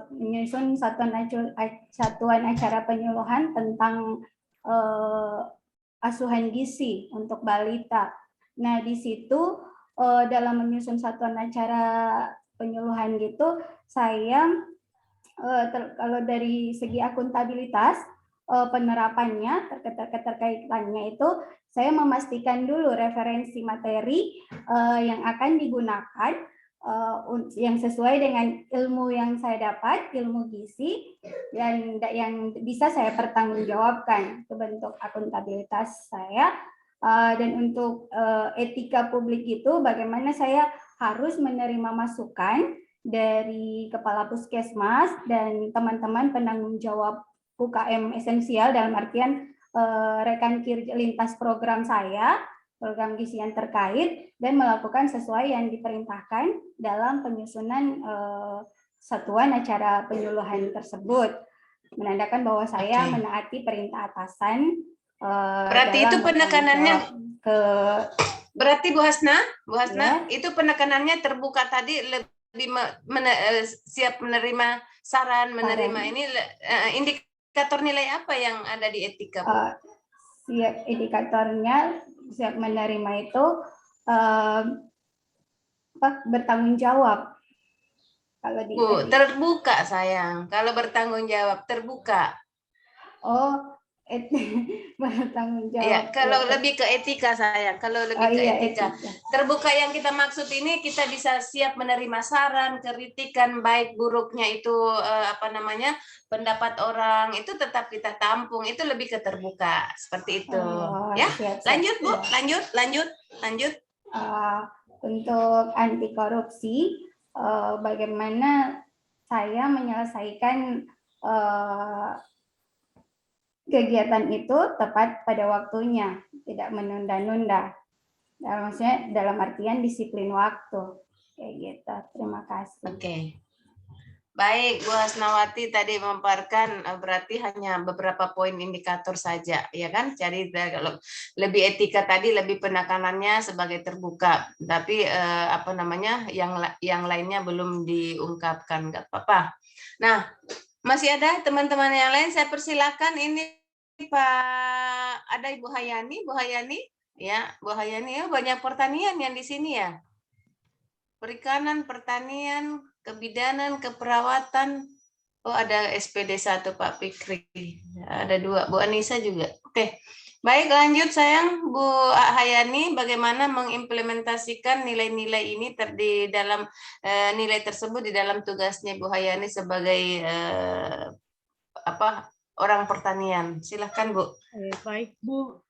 menyusun satuan acara penyuluhan tentang asuhan gizi untuk balita. Nah, di situ dalam menyusun satuan acara penyuluhan gitu, saya kalau dari segi akuntabilitas, penerapannya, keterkaitannya itu saya memastikan dulu referensi materi yang akan digunakan yang sesuai dengan ilmu yang saya dapat, ilmu gizi yang bisa saya pertanggungjawabkan. Itu bentuk akuntabilitas saya. Dan untuk etika publik itu bagaimana saya harus menerima masukan dari kepala puskesmas dan teman-teman penanggung jawab UKM esensial, dalam artian rekan lintas program saya, program gizi yang terkait, dan melakukan sesuai yang diperintahkan dalam penyusunan satuan acara penyuluhan tersebut, menandakan bahwa saya menaati perintah atasan. Berarti itu penekanannya berarti Bu Hasna, ya. Itu penekanannya terbuka tadi, lebih siap menerima saran, menerima ini indikator nilai apa yang ada di etika, Bu? Siap, indikatornya siap menerima itu bertanggung jawab. Kalau di Bu, terbuka sayang. Kalau bertanggung jawab terbuka. Oh, bertanggung jawab. Ya, kalau lebih ke etika sayang. Kalau lebih ke etika. Terbuka yang kita maksud ini kita bisa siap menerima saran, kritikan baik buruknya itu pendapat orang itu tetap kita tampung. Itu lebih ke terbuka seperti itu. Ya, lanjut Bu, lanjut. Untuk anti korupsi, bagaimana saya menyelesaikan kegiatan itu tepat pada waktunya, tidak menunda-nunda. Maksudnya dalam artian disiplin waktu, kayak gitu. Terima kasih. Oke. Baik, Bu Hasnawati tadi memaparkan berarti hanya beberapa poin indikator saja, ya kan? Jadi kalau lebih etika tadi lebih penekanannya sebagai terbuka, tapi apa namanya yang lainnya belum diungkapkan, nggak apa-apa. Nah, masih ada teman-teman yang lain, saya persilakan ini Pak, ada Ibu Hayani, ya, Bu Hayani, ya, banyak pertanian yang di sini ya. Perikanan, pertanian, kebidanan, keperawatan. Oh, ada SPD 1 Pak Fikri. Ada 2, Bu Anissa juga. Oke. Baik, lanjut sayang Bu Hayani, bagaimana mengimplementasikan nilai-nilai ini di dalam nilai tersebut di dalam tugasnya Bu Hayani sebagai orang pertanian. Silahkan Bu. Baik Bu,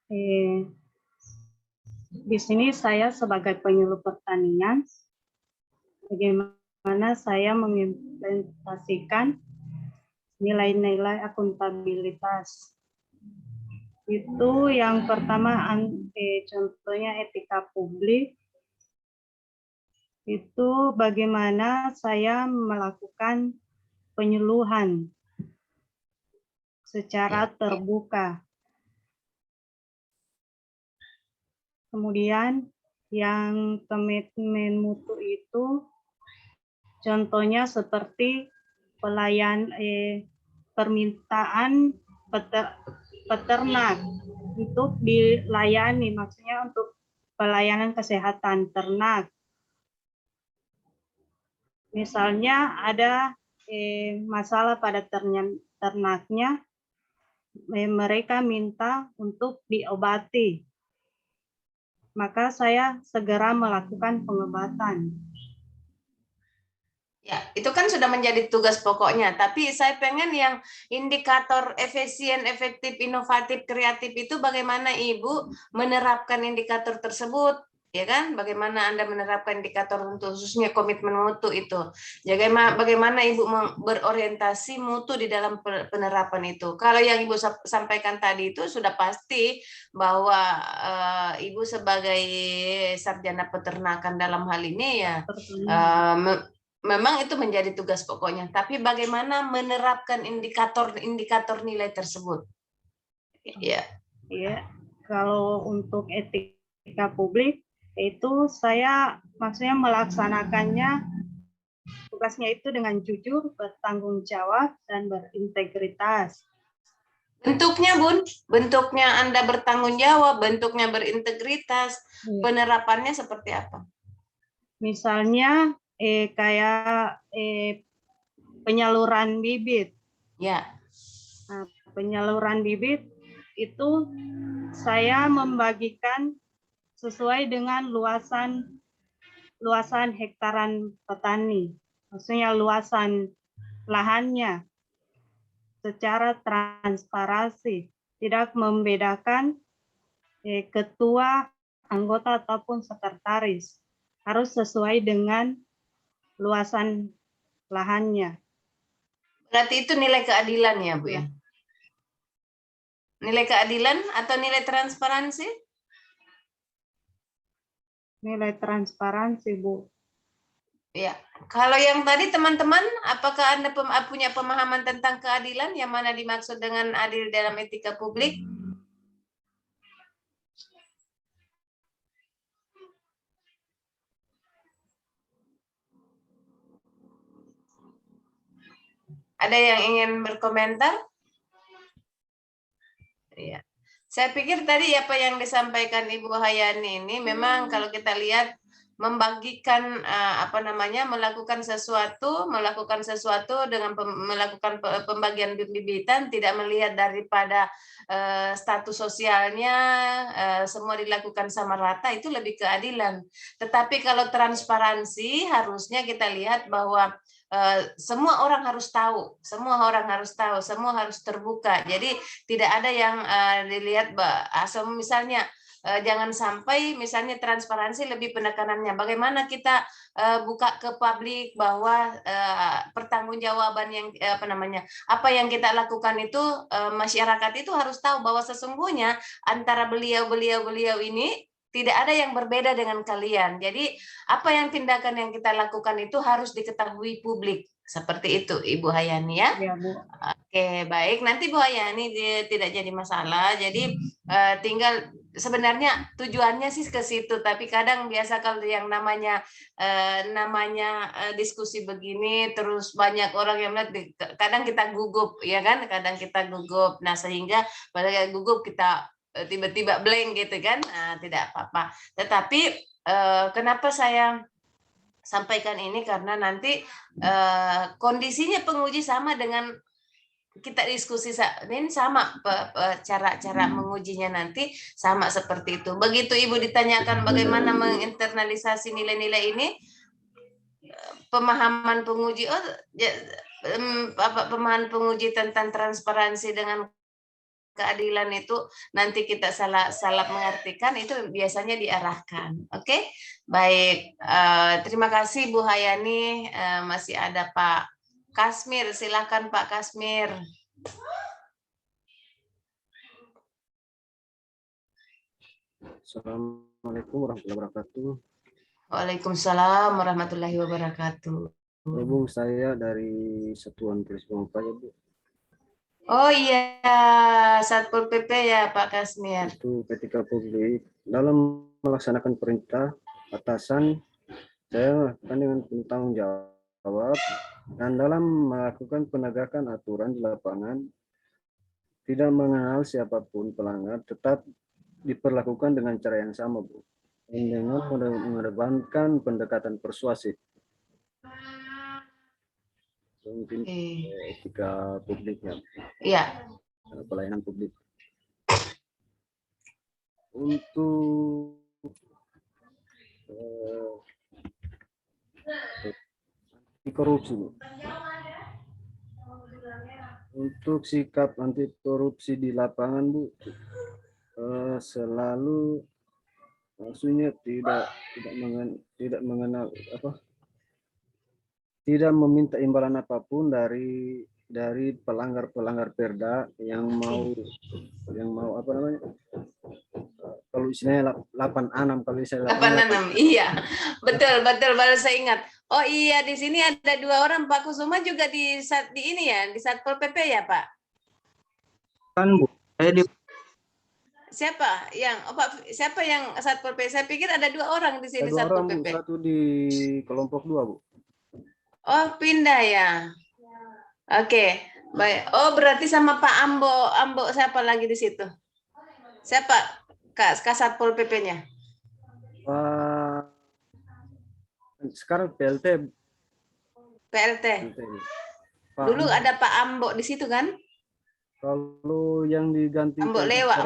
di sini saya sebagai penyuluh pertanian, bagaimana saya mengimplementasikan nilai-nilai akuntabilitas. Itu yang pertama, contohnya etika publik, itu bagaimana saya melakukan penyuluhan secara terbuka. Kemudian yang komitmen mutu itu contohnya seperti permintaan peternak untuk dilayani, maksudnya untuk pelayanan kesehatan ternak. Misalnya ada masalah pada ternaknya, mereka minta untuk diobati, maka saya segera melakukan pengobatan. Ya, itu kan sudah menjadi tugas pokoknya, tapi saya pengen yang indikator efisien, efektif, inovatif, kreatif itu bagaimana Ibu menerapkan indikator tersebut, ya kan? Bagaimana Anda menerapkan indikator untuk khususnya komitmen mutu itu? Bagaimana Ibu berorientasi mutu di dalam penerapan itu? Kalau yang Ibu sampaikan tadi itu sudah pasti bahwa Ibu sebagai sarjana peternakan dalam hal ini ya memang itu menjadi tugas pokoknya, tapi bagaimana menerapkan indikator nilai tersebut? Ya. Ya, kalau untuk etika publik itu saya maksudnya melaksanakannya tugasnya itu dengan jujur, bertanggung jawab dan berintegritas. Bentuknya Bun, bentuknya Anda bertanggung jawab, bentuknya berintegritas, penerapannya seperti apa? Misalnya kayak penyaluran bibit. Ya. Nah, penyaluran bibit itu saya membagikan sesuai dengan luasan hektaran petani, maksudnya luasan lahannya secara transparansi, tidak membedakan ketua, anggota ataupun sekretaris, harus sesuai dengan luasan lahannya. Berarti itu nilai keadilan ya Bu ya? Nilai keadilan atau nilai transparansi? Nilai transparansi Bu. Ya, kalau yang tadi teman-teman, apakah Anda punya pemahaman tentang keadilan yang mana dimaksud dengan adil dalam etika publik? Ada yang ingin berkomentar? Iya. Saya pikir tadi apa yang disampaikan Ibu Hayani ini memang kalau kita lihat membagikan melakukan sesuatu dengan melakukan pembagian bibitan, tidak melihat daripada status sosialnya, semua dilakukan sama rata, itu lebih keadilan. Tetapi kalau transparansi harusnya kita lihat bahwa semua orang harus tahu, semua harus terbuka. Jadi tidak ada yang dilihat asal misalnya jangan sampai misalnya transparansi lebih penekanannya bagaimana kita buka ke publik bahwa pertanggungjawaban yang apa yang kita lakukan itu masyarakat itu harus tahu bahwa sesungguhnya antara beliau ini tidak ada yang berbeda dengan kalian. Jadi apa yang tindakan yang kita lakukan itu harus diketahui publik. Seperti itu Ibu Hayani ya. Ya, Bu. Oke, baik. Nanti Bu Hayani tidak jadi masalah. Jadi tinggal sebenarnya tujuannya sih ke situ, tapi kadang biasa kalau yang namanya diskusi begini terus banyak orang yang melihat, kadang kita gugup ya kan, kadang kita gugup. Nah, sehingga pada gugup kita tiba-tiba blank gitu kan. Nah, tidak apa-apa. Tetapi kenapa saya sampaikan ini karena nanti kondisinya penguji sama dengan kita diskusi ini sama cara mengujinya nanti sama seperti itu. Begitu Ibu ditanyakan bagaimana menginternalisasi nilai-nilai ini, pemahaman penguji pemahaman penguji tentang transparansi dengan keadilan itu nanti kita salah mengartikan, itu biasanya diarahkan. Oke, baik. Terima kasih Bu Hayani. Masih ada Pak Kasmir, silakan Pak Kasmir. Assalamualaikum warahmatullahi wabarakatuh. Waalaikumsalam warahmatullahi wabarakatuh. Bu, saya dari Satuan Polisi Pamungkas ya, Bu. Oh iya, Satpol PP ya Pak Kasmir. Itu ketika publik dalam melaksanakan perintah atasan, saya akan dengan tanggung jawab dan dalam melakukan penegakan aturan di lapangan tidak mengenal siapapun pelanggar, tetap diperlakukan dengan cara yang sama, Bu, dengan mengedepankan pendekatan persuasif. Mungkin etika publiknya, ya, pelayanan publik. Untuk anti korupsi, Bu. Untuk sikap anti korupsi di lapangan, Bu, selalu maksudnya tidak mengenal tidak meminta imbalan apapun dari pelanggar Perda yang mau kalau istilahnya 86, kalau istilahnya 86, iya, betul baru saya ingat. Oh iya, di sini ada 2 orang, Pak Kusuma juga di ini ya, di Satpol PP ya Pak? Kan Bu, Siapa yang Satpol PP? Saya pikir ada 2 orang di sini Satpol PP. Satu di kelompok 2, Bu. Oh, pindah ya. Oke, baik. Oh, berarti sama Pak Ambo siapa lagi di situ? Siapa Kak Satpol PP-nya? Sekarang PLT. Dulu ada Pak Ambo di situ kan? Kalau yang diganti Ambo Lewa.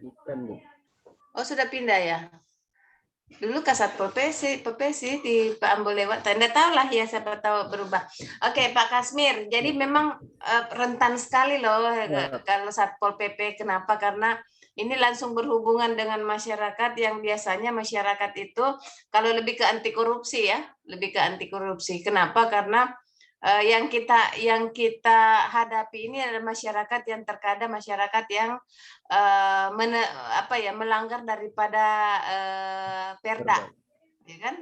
Bukan, Bu. Oh, sudah pindah ya. Dulu Kasatpol PP sih di Pak Ambo lewat. Tanda tahu lah ya, siapa tahu berubah. Oke, Pak Kasmir. Jadi memang rentan sekali loh kalau Satpol PP. Kenapa? Karena ini langsung berhubungan dengan masyarakat yang biasanya masyarakat itu kalau lebih ke anti korupsi ya, lebih ke anti korupsi. Kenapa? Karena yang kita hadapi ini adalah masyarakat yang terkadang masyarakat yang melanggar daripada Perda, ya kan?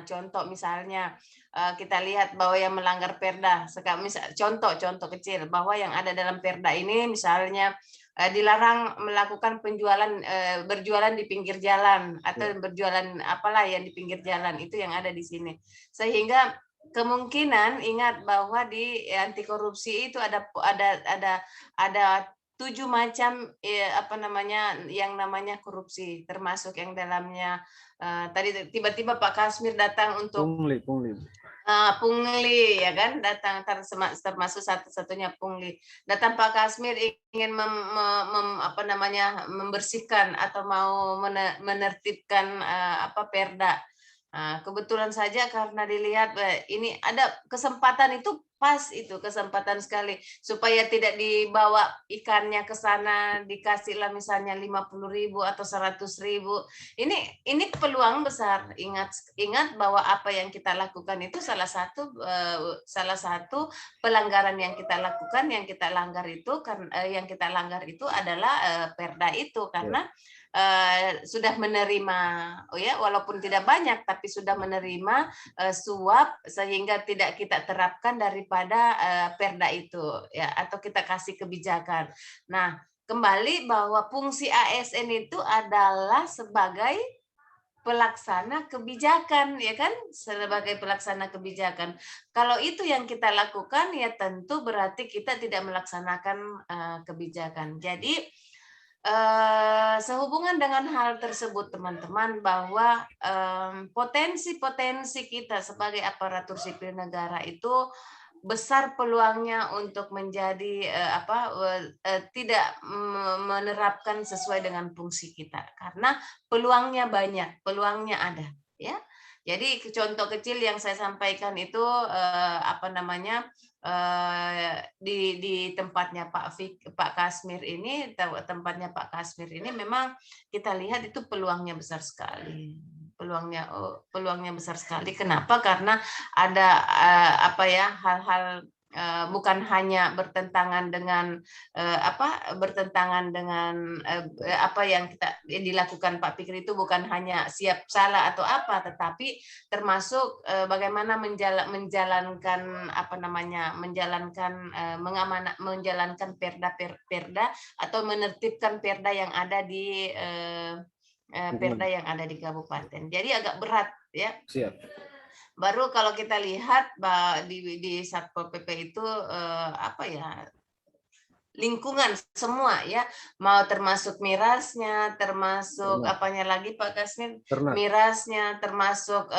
Contoh misalnya kita lihat bahwa yang melanggar Perda, contoh kecil bahwa yang ada dalam Perda ini misalnya dilarang melakukan berjualan di pinggir jalan atau berjualan apalah yang di pinggir jalan, itu yang ada di sini. Sehingga kemungkinan ingat bahwa di anti korupsi itu ada 7 macam yang namanya korupsi, termasuk yang dalamnya tadi tiba-tiba Pak Kasmir datang untuk pungli ya kan, datang termasuk satu-satunya pungli. Datang Pak Kasmir ingin membersihkan atau mau menertibkan Perda. Kebetulan saja karena dilihat ini ada kesempatan itu pas itu kesempatan sekali supaya tidak dibawa ikannya ke sana dikasihlah misalnya 50.000 atau 100.000. Ini peluang besar. Ingat bahwa apa yang kita lakukan itu salah satu pelanggaran yang kita lakukan, yang kita langgar itu adalah perda itu, karena sudah menerima, walaupun tidak banyak tapi sudah menerima suap sehingga tidak kita terapkan daripada perda itu, ya, atau kita kasih kebijakan. Nah, kembali bahwa fungsi ASN itu adalah sebagai pelaksana kebijakan, ya kan, sebagai pelaksana kebijakan. Kalau itu yang kita lakukan, ya tentu berarti kita tidak melaksanakan kebijakan. Jadi sehubungan dengan hal tersebut, teman-teman, bahwa potensi-potensi kita sebagai aparatur sipil negara itu besar peluangnya untuk menjadi tidak menerapkan sesuai dengan fungsi kita, karena peluangnya banyak, peluangnya ada, ya. Jadi contoh kecil yang saya sampaikan itu di tempatnya Pak Kasmir ini, memang kita lihat itu peluangnya besar sekali. Peluangnya besar sekali. Kenapa? Karena ada hal-hal bukan hanya bertentangan dengan apa yang dilakukan Pak Fikri, itu bukan hanya siap salah atau apa, tetapi termasuk bagaimana menjalankan perda atau menertibkan perda yang ada di perda yang ada di kabupaten. Jadi agak berat, ya. Siap. Baru kalau kita lihat di Satpol PP itu lingkungan semua, ya, mau termasuk mirasnya, termasuk apanya lagi Pak Kasmin, mirasnya, termasuk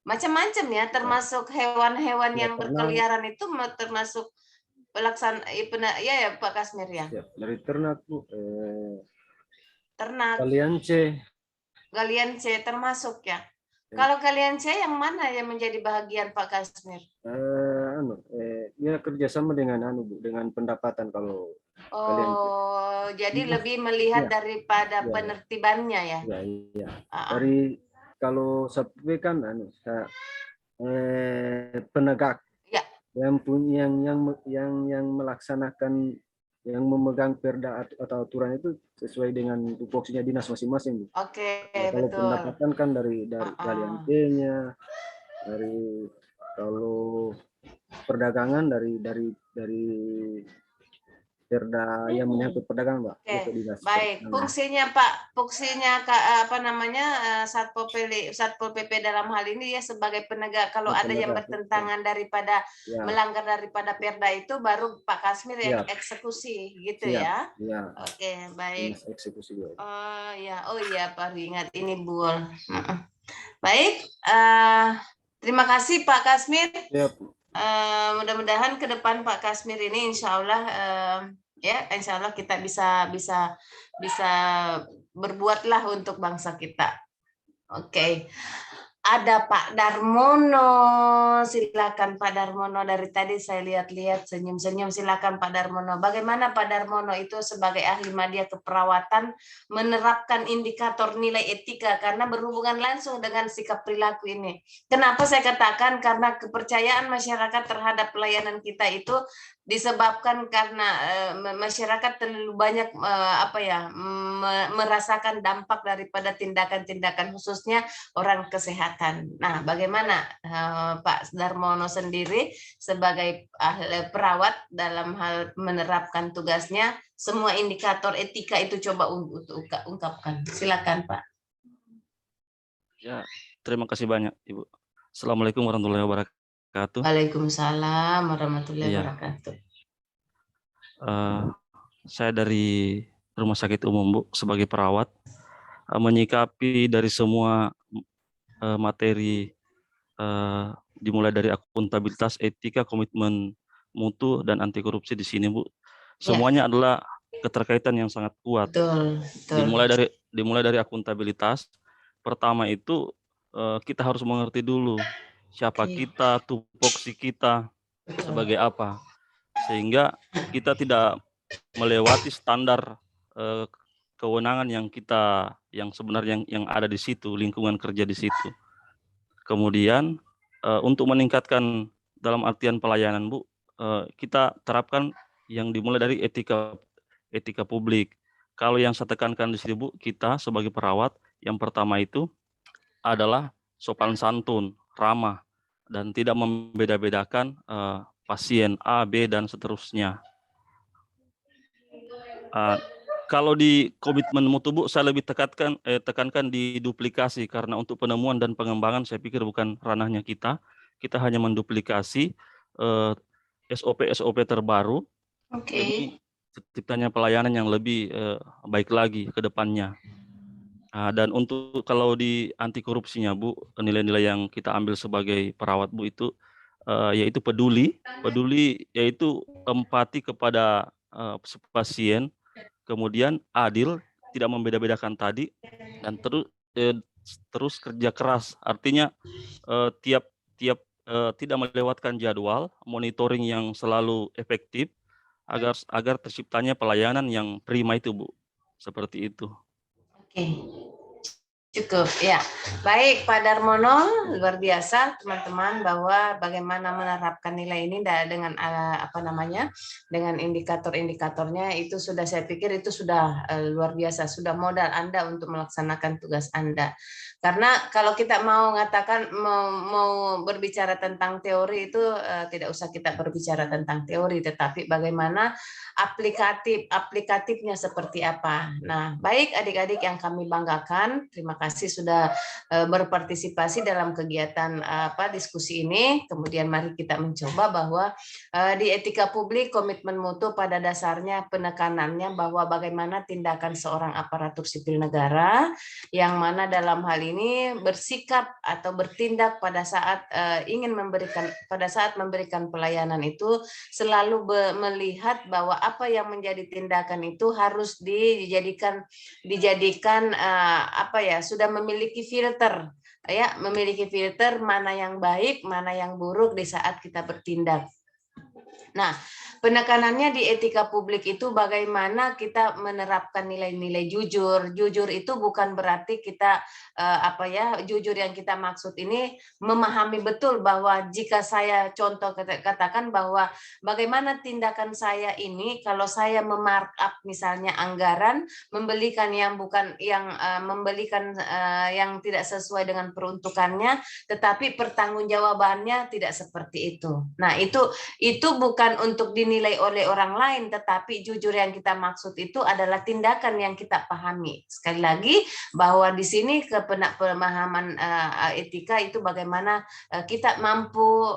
macam-macam, ya, termasuk hewan-hewan yang berkeliaran itu termasuk pelaksanaan, ya Pak Kasmir, ya. Dari ternak, Bu. Ternak. Galian C termasuk, ya. Kalau kalian saya yang mana yang menjadi bahagian Pak Kasmir? Ya kerjasama dengan dengan pendapatan kalau kalian. Jadi lebih melihat daripada penertibannya, ya. Iya. Dari kalau sampai kan penegak. Ya. Yang melaksanakan, yang memegang perda atau aturan itu sesuai dengan tupoksinya dinas masing-masing. Oke, kalau betul. Pendapatan kan dari kalian T-nya, dari kalau perdagangan dari perda yang menyangkut perdagangan, Mbak. Oke, baik. Fungsinya Satpol PP dalam hal ini, ya, sebagai penegak. Kalau ada yang bertentangan daripada melanggar daripada perda itu, baru Pak Kasmir yang eksekusi, gitu, ya. Oke, baik. Eksekusi. Oh ya, baru ingat ini, Bu. Baik, terima kasih Pak Kasmir. Mudah-mudahan ke depan Pak Kasmir ini insya Allah kita bisa berbuatlah untuk bangsa kita. Oke. Ada Pak Darmono, silakan Pak Darmono. Dari tadi saya lihat-lihat senyum-senyum. Silakan Pak Darmono. Bagaimana Pak Darmono itu sebagai ahli media keperawatan menerapkan indikator nilai etika, karena berhubungan langsung dengan sikap perilaku ini. Kenapa saya katakan? Karena kepercayaan masyarakat terhadap pelayanan kita itu disebabkan karena masyarakat terlalu banyak merasakan dampak daripada tindakan-tindakan, khususnya orang kesehatan. Nah, bagaimana Pak Darmono sendiri sebagai ahli perawat dalam hal menerapkan tugasnya, semua indikator etika itu coba ungkapkan. Silakan Pak. Ya, terima kasih banyak Ibu. Assalamualaikum warahmatullahi wabarakatuh. Waalaikumsalam warahmatullahi wabarakatuh. Saya dari Rumah Sakit Umum, Bu, sebagai perawat, menyikapi dari semua materi, dimulai dari akuntabilitas, etika, komitmen mutu, dan anti korupsi di sini, Bu. Semuanya adalah keterkaitan yang sangat kuat. Betul. Dimulai dari akuntabilitas. Pertama itu kita harus mengerti dulu siapa kita, tupoksi kita, sebagai apa, sehingga kita tidak melewati standar kewenangan yang sebenarnya yang ada di situ, lingkungan kerja di situ. Kemudian untuk meningkatkan dalam artian pelayanan, Bu, kita terapkan yang dimulai dari etika publik. Kalau yang saya tekankan di sini, Bu, kita sebagai perawat, yang pertama itu adalah sopan santun, ramah, dan tidak membeda-bedakan pasien A, B, dan seterusnya. Kalau di komitmen mutu, Bu, saya lebih tekankan di duplikasi, karena untuk penemuan dan pengembangan saya pikir bukan ranahnya kita. Kita hanya menduplikasi SOP terbaru demi terciptanya pelayanan yang lebih baik lagi ke depannya. Dan untuk kalau di anti korupsinya, Bu, nilai-nilai yang kita ambil sebagai perawat, Bu, itu yaitu peduli yaitu empati kepada pasien, kemudian adil, tidak membeda-bedakan tadi, dan terus kerja keras. Artinya tiap tidak melewatkan jadwal, monitoring yang selalu efektif agar terciptanya pelayanan yang prima itu, Bu. Seperti itu. Oke. Cukup, ya. Baik, Pak Darmono, luar biasa teman-teman bahwa bagaimana menerapkan nilai ini dengan dengan indikator-indikatornya itu sudah, saya pikir itu sudah luar biasa, sudah modal Anda untuk melaksanakan tugas Anda. Karena kalau kita mau mau berbicara tentang teori itu tidak usah kita berbicara tentang teori, tetapi bagaimana aplikatifnya seperti apa. Nah, baik adik-adik yang kami banggakan, terima kasih sudah berpartisipasi dalam kegiatan diskusi ini. Kemudian mari kita mencoba bahwa di etika publik komitmen mutu pada dasarnya penekanannya bahwa bagaimana tindakan seorang aparatur sipil negara yang mana dalam hal ini bersikap atau bertindak pada saat memberikan pelayanan itu selalu melihat bahwa apa yang menjadi tindakan itu harus dijadikan sudah memiliki filter, ya, memiliki filter mana yang baik, mana yang buruk di saat kita bertindak. Nah, penekanannya di etika publik itu bagaimana kita menerapkan nilai-nilai jujur. Jujur itu bukan berarti kita jujur yang kita maksud ini memahami betul bahwa jika saya contoh katakan bahwa bagaimana tindakan saya ini kalau saya memarkup misalnya anggaran, membelikan yang yang tidak sesuai dengan peruntukannya, tetapi pertanggungjawabannya tidak seperti itu. Nah, itu bukan untuk dinilai oleh orang lain, tetapi jujur yang kita maksud itu adalah tindakan yang kita pahami. Sekali lagi bahwa di sini pemahaman etika itu bagaimana kita mampu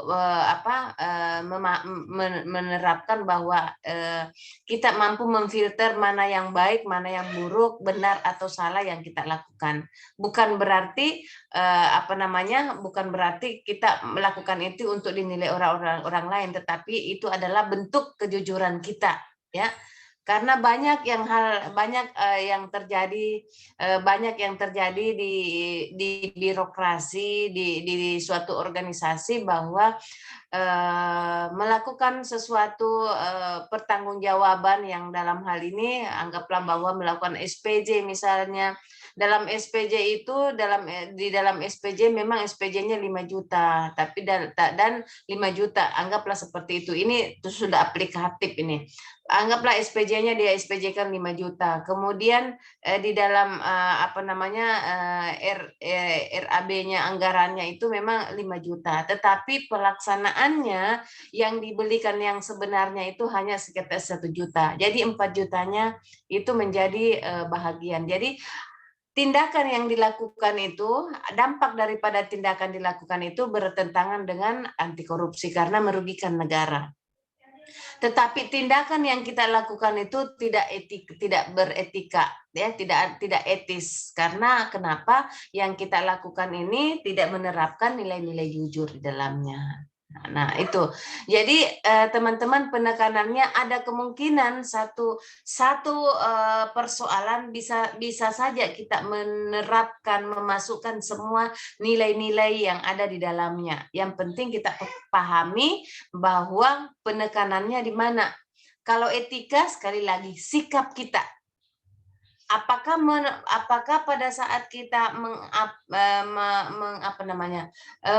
menerapkan bahwa kita mampu memfilter mana yang baik, mana yang buruk, benar atau salah yang kita lakukan. Bukan berarti bukan berarti kita melakukan itu untuk dinilai orang lain, tetapi itu adalah bentuk kejujuran kita, ya. Karena banyak yang terjadi di birokrasi di suatu organisasi bahwa melakukan sesuatu pertanggungjawaban yang dalam hal ini anggaplah bahwa melakukan SPJ misalnya. Dalam SPJ itu di dalam SPJ memang SPJ-nya 5 juta, tapi dan 5 juta anggaplah seperti itu. Ini sudah aplikatif ini. Anggaplah SPJ-nya dia SPJ-kan 5 juta. Kemudian di dalam RAB-nya anggarannya itu memang 5 juta, tetapi pelaksanaannya yang dibelikan yang sebenarnya itu hanya sekitar 1 juta. Jadi 4 jutanya itu menjadi bahagian. Jadi tindakan yang dilakukan itu, dampak daripada tindakan dilakukan itu bertentangan dengan anti korupsi karena merugikan negara. Tetapi tindakan yang kita lakukan itu tidak beretika, ya, tidak etis. Karena kenapa? Yang kita lakukan ini tidak menerapkan nilai-nilai jujur di dalamnya. Nah, itu. Jadi teman-teman, penekanannya ada kemungkinan satu persoalan bisa saja kita menerapkan, memasukkan semua nilai-nilai yang ada di dalamnya. Yang penting kita pahami bahwa penekanannya di mana. Kalau etika, sekali lagi, sikap kita. Apakah pada saat kita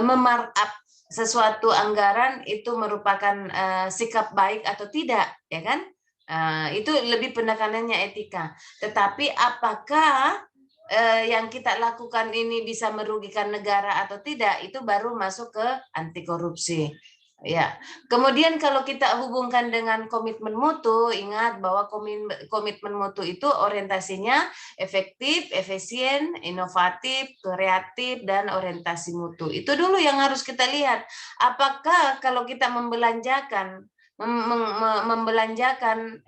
memarkup sesuatu anggaran itu merupakan sikap baik atau tidak, ya kan? Itu lebih penekanannya etika. Tetapi apakah yang kita lakukan ini bisa merugikan negara atau tidak, itu baru masuk ke anti korupsi. Ya, kemudian kalau kita hubungkan dengan komitmen mutu, ingat bahwa komitmen mutu itu orientasinya efektif, efisien, inovatif, kreatif, dan orientasi mutu. Itu dulu yang harus kita lihat. Apakah kalau kita membelanjakan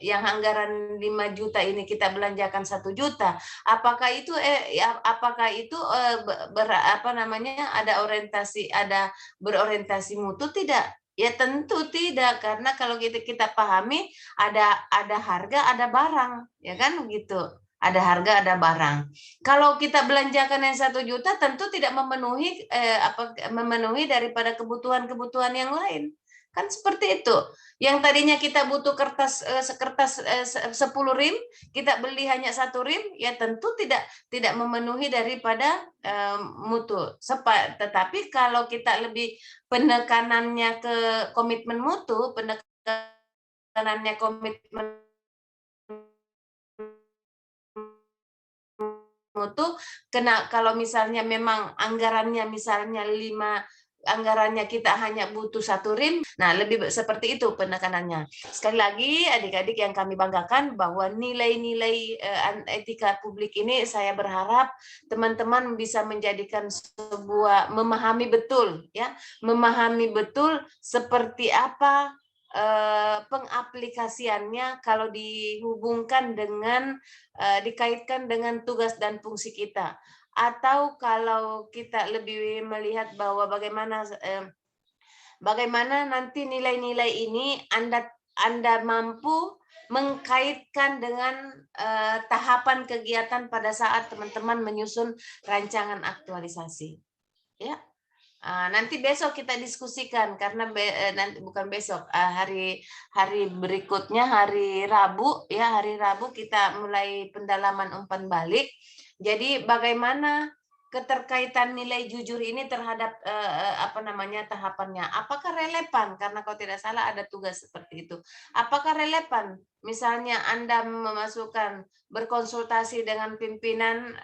yang anggaran 5 juta ini kita belanjakan 1 juta, apakah itu ada berorientasi mutu tidak? Ya tentu tidak, karena kalau kita pahami ada harga, ada barang, ya kan begitu. Ada harga, ada barang. Kalau kita belanjakan yang 1 juta tentu tidak memenuhi daripada kebutuhan-kebutuhan yang lain. Kan seperti itu. Yang tadinya kita butuh kertas 10 rim, kita beli hanya 1 rim, ya tentu tidak memenuhi daripada mutu. Tetapi kalau kita lebih penekanannya ke komitmen mutu, penekanannya komitmen mutu, kalau misalnya memang anggarannya misalnya 5, kita hanya butuh 1 rim, nah lebih seperti itu penekanannya. Sekali lagi adik-adik yang kami banggakan bahwa nilai-nilai etika publik ini saya berharap teman-teman bisa menjadikan memahami betul seperti apa pengaplikasiannya kalau dihubungkan dengan dikaitkan dengan tugas dan fungsi kita. Atau kalau kita lebih melihat bahwa bagaimana nanti nilai-nilai ini Anda mampu mengkaitkan dengan tahapan kegiatan pada saat teman-teman menyusun rancangan aktualisasi. Ya. Nanti besok kita diskusikan karena nanti bukan besok, hari berikutnya hari Rabu ya, hari Rabu kita mulai pendalaman umpan balik. Jadi bagaimana keterkaitan nilai jujur ini terhadap tahapannya? Apakah relevan? Karena kalau tidak salah ada tugas seperti itu. Apakah relevan? Misalnya Anda memasukkan berkonsultasi dengan pimpinan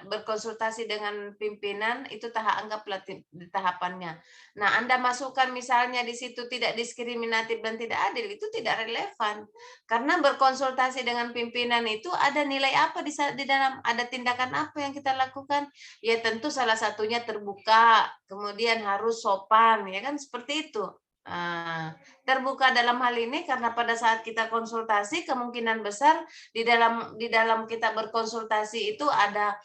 itu anggaplah di tahapannya. Nah, Anda masukkan misalnya di situ tidak diskriminatif dan tidak adil, itu tidak relevan. Karena berkonsultasi dengan pimpinan itu ada nilai apa di dalam, ada tindakan apa yang kita lakukan? Ya tentu salah satunya terbuka, kemudian harus sopan, ya kan seperti itu. Terbuka dalam hal ini karena pada saat kita konsultasi kemungkinan besar di dalam kita berkonsultasi itu ada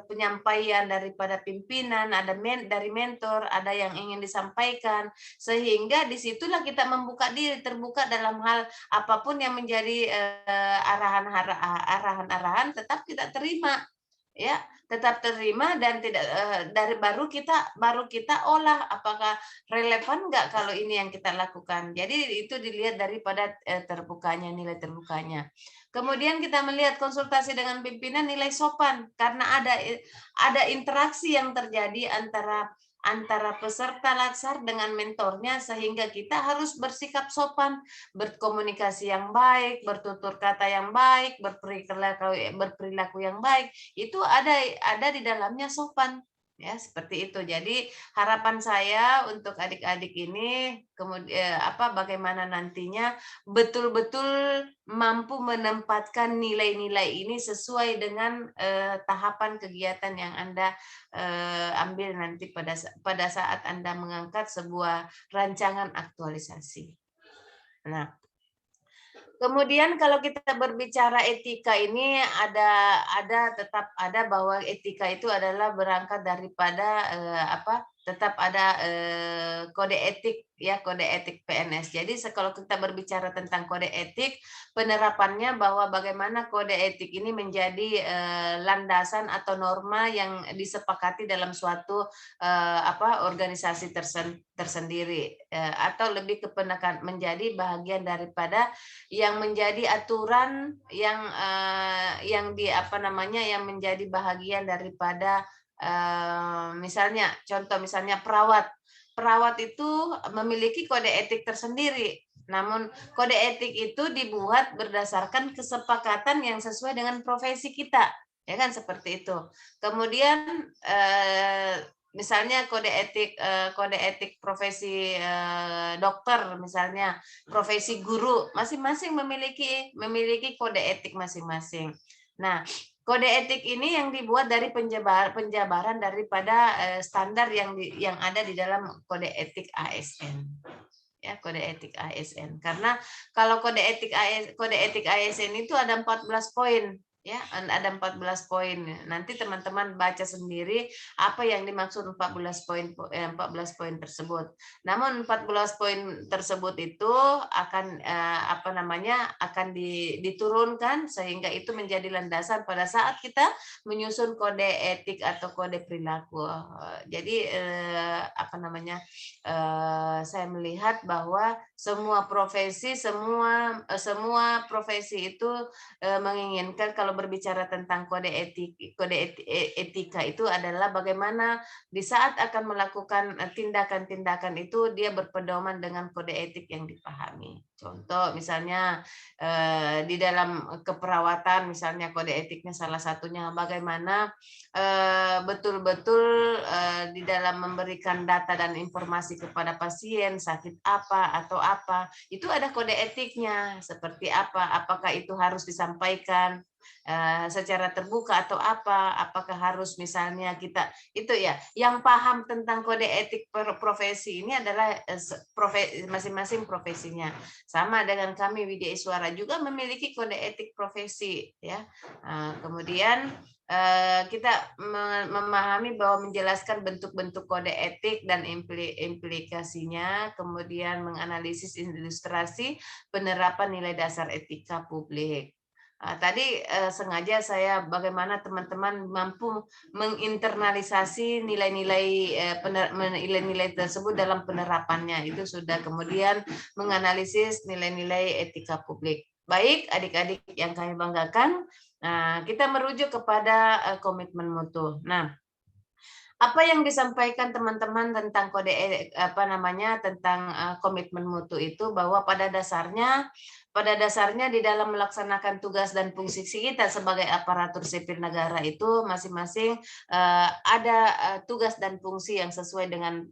penyampaian daripada pimpinan, ada dari mentor, ada yang ingin disampaikan, sehingga disitulah kita membuka diri, terbuka dalam hal apapun yang menjadi arahan-arahan tetap kita terima, ya tetap terima dan tidak baru kita olah apakah relevan nggak kalau ini yang kita lakukan. Jadi itu dilihat daripada terbukanya, nilai terbukanya. Kemudian kita melihat konsultasi dengan pimpinan, nilai sopan karena ada interaksi yang terjadi antara peserta latsar dengan mentornya, sehingga kita harus bersikap sopan, berkomunikasi yang baik, bertutur kata yang baik, berperilaku yang baik. Itu ada di dalamnya sopan. Ya, seperti itu. Jadi harapan saya untuk adik-adik ini kemudian bagaimana nantinya betul-betul mampu menempatkan nilai-nilai ini sesuai dengan tahapan kegiatan yang Anda ambil nanti pada saat Anda mengangkat sebuah rancangan aktualisasi. Nah, kemudian kalau kita berbicara etika ini tetap ada bahwa etika itu adalah berangkat daripada tetap ada kode etik ya, kode etik PNS. Jadi kalau kita berbicara tentang kode etik, penerapannya bahwa bagaimana kode etik ini menjadi landasan atau norma yang disepakati dalam suatu organisasi tersendiri, atau lebih ke penekan menjadi bagian daripada yang menjadi aturan yang yang menjadi bahagian daripada misalnya perawat itu memiliki kode etik tersendiri. Namun kode etik itu dibuat berdasarkan kesepakatan yang sesuai dengan profesi kita, ya kan, seperti itu. Kemudian misalnya kode etik profesi dokter, misalnya profesi guru, masing-masing memiliki kode etik masing-masing. Nah, kode etik ini yang dibuat dari penjabaran daripada standar yang ada di dalam kode etik ASN. Ya, kode etik ASN. Karena kalau kode etik ASN itu ada 14 poin. Ya, ada 14 poin. Nanti teman-teman baca sendiri apa yang dimaksud 14 poin tersebut. Namun 14 poin tersebut itu akan akan diturunkan sehingga itu menjadi landasan pada saat kita menyusun kode etik atau kode perilaku. Jadi saya melihat bahwa semua profesi itu menginginkan, kalau berbicara tentang kode etika itu adalah bagaimana di saat akan melakukan tindakan-tindakan itu dia berpedoman dengan kode etik yang dipahami. Contoh misalnya di dalam keperawatan, misalnya kode etiknya salah satunya bagaimana betul-betul di dalam memberikan data dan informasi kepada pasien sakit apa atau apa, itu ada kode etiknya seperti apa, apakah itu harus disampaikan secara terbuka atau apakah harus misalnya kita itu ya, yang paham tentang kode etik profesi ini adalah masing-masing profesinya. Sama dengan kami Widya Iswara juga memiliki kode etik profesi ya. Kemudian kita memahami bahwa menjelaskan bentuk-bentuk kode etik dan implikasinya, kemudian menganalisis ilustrasi penerapan nilai dasar etika publik. Tadi sengaja saya bagaimana teman-teman mampu menginternalisasi nilai-nilai tersebut dalam penerapannya, itu sudah. Kemudian menganalisis nilai-nilai etika publik. Baik adik-adik yang kami banggakan, kita merujuk kepada komitmen mutu. Nah, apa yang disampaikan teman-teman tentang tentang komitmen mutu itu, bahwa pada dasarnya di dalam melaksanakan tugas dan fungsi kita sebagai aparatur sipil negara itu masing-masing ada tugas dan fungsi yang sesuai dengan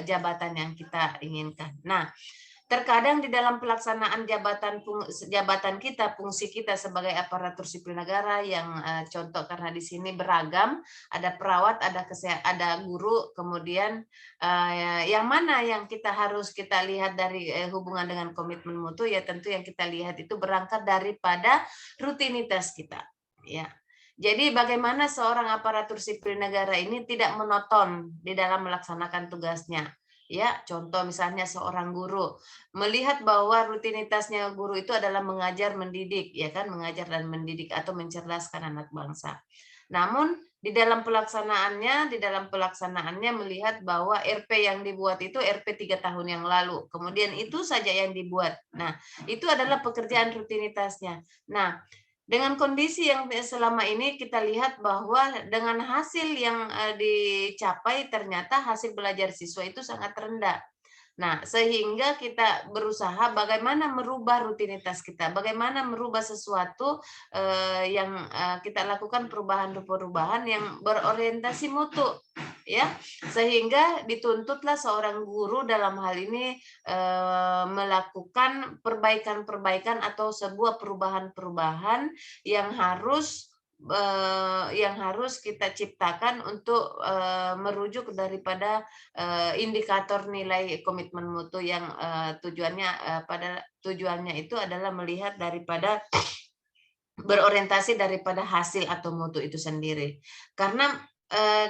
jabatan yang kita inginkan. Nah, terkadang di dalam pelaksanaan jabatan kita, fungsi kita sebagai aparatur sipil negara yang contoh karena di sini beragam, ada perawat, ada guru, kemudian yang mana yang harus kita lihat dari hubungan dengan komitmen mutu, ya tentu yang kita lihat itu berangkat daripada rutinitas kita, ya. Jadi bagaimana seorang aparatur sipil negara ini tidak monoton di dalam melaksanakan tugasnya. Ya, contoh misalnya seorang guru melihat bahwa rutinitasnya guru itu adalah mengajar, mendidik, ya kan, mengajar dan mendidik atau mencerdaskan anak bangsa. Namun di dalam pelaksanaannya melihat bahwa RP yang dibuat itu RP 3 tahun yang lalu, kemudian itu saja yang dibuat. Nah, itu adalah pekerjaan rutinitasnya. Nah, dengan kondisi yang selama ini kita lihat bahwa dengan hasil yang dicapai ternyata hasil belajar siswa itu sangat rendah. Nah, sehingga kita berusaha bagaimana merubah rutinitas kita, bagaimana merubah sesuatu yang kita lakukan perubahan-perubahan yang berorientasi mutu, ya, sehingga dituntutlah seorang guru dalam hal ini melakukan perbaikan-perbaikan atau sebuah perubahan-perubahan yang harus kita ciptakan untuk merujuk daripada indikator nilai komitmen mutu yang tujuannya itu adalah melihat daripada berorientasi daripada hasil atau mutu itu sendiri. Karena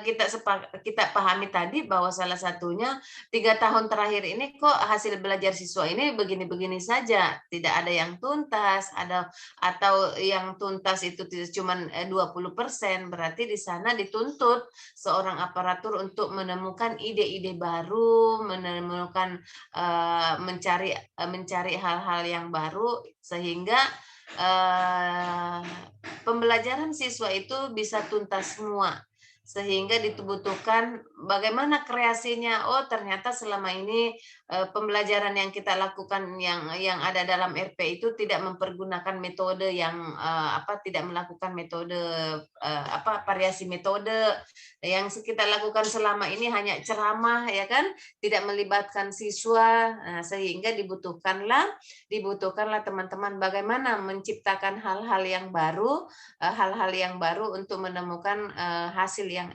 kita pahami tadi bahwa salah satunya 3 tahun terakhir ini kok hasil belajar siswa ini begini-begini saja, tidak ada yang tuntas, atau yang tuntas itu cuma 20%, berarti di sana dituntut seorang aparatur untuk menemukan ide-ide baru, menemukan mencari hal-hal yang baru sehingga pembelajaran siswa itu bisa tuntas semua. Sehingga dibutuhkan bagaimana kreasinya. Oh, ternyata selama ini pembelajaran yang kita lakukan yang ada dalam RP itu tidak mempergunakan metode yang tidak melakukan metode variasi metode. Yang kita lakukan selama ini hanya ceramah, ya kan, tidak melibatkan siswa. Sehingga dibutuhkanlah teman-teman bagaimana menciptakan hal-hal yang baru untuk menemukan hasil yang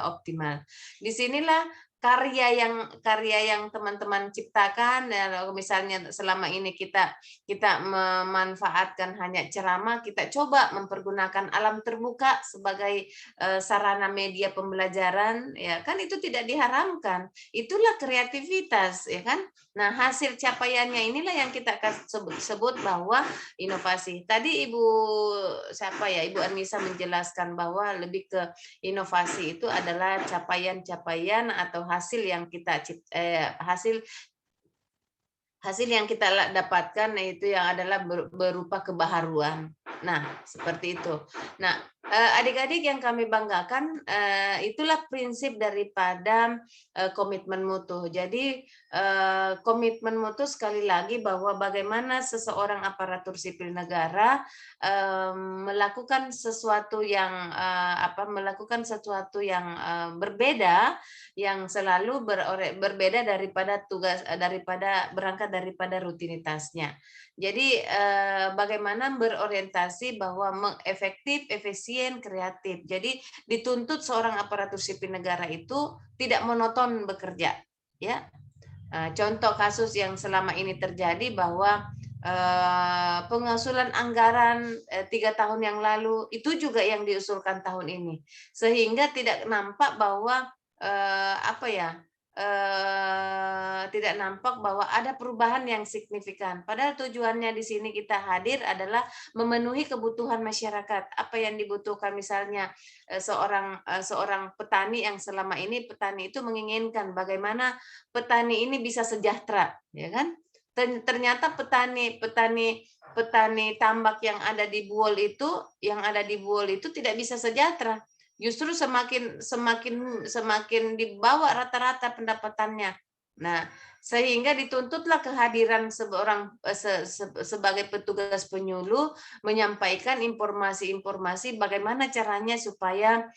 optimal. Disinilah karya yang teman-teman ciptakan, misalnya selama ini kita memanfaatkan hanya ceramah, kita coba mempergunakan alam terbuka sebagai sarana media pembelajaran, ya kan, itu tidak diharamkan, itulah kreativitas, ya kan. Nah, hasil capaiannya inilah yang kita sebut bahwa inovasi. Tadi Ibu Anissa menjelaskan bahwa lebih ke inovasi itu adalah capaian-capaian atau hasil yang kita dapatkan, yaitu yang adalah berupa kebaharuan. Nah, seperti itu. Nah, adik-adik yang kami banggakan, itulah prinsip daripada komitmen mutu. Jadi komitmen mutu sekali lagi bahwa bagaimana seseorang aparatur sipil negara melakukan sesuatu yang berbeda, yang selalu berbeda daripada rutinitasnya. Jadi bagaimana berorientasi bahwa efektif, efisien, kreatif. Jadi dituntut seorang aparatur sipil negara itu tidak monoton bekerja, ya. Contoh kasus yang selama ini terjadi bahwa pengusulan anggaran 3 tahun yang lalu itu juga yang diusulkan tahun ini, sehingga tidak nampak bahwa tidak nampak bahwa ada perubahan yang signifikan. Padahal tujuannya di sini kita hadir adalah memenuhi kebutuhan masyarakat. Apa yang dibutuhkan, misalnya seorang petani yang selama ini petani itu menginginkan bagaimana petani ini bisa sejahtera, ya kan? Ternyata petani tambak yang ada di Buol itu tidak bisa sejahtera. Justru semakin dibawa rata-rata pendapatannya. Nah, sehingga dituntutlah kehadiran sebagai petugas penyuluh menyampaikan informasi-informasi bagaimana caranya supaya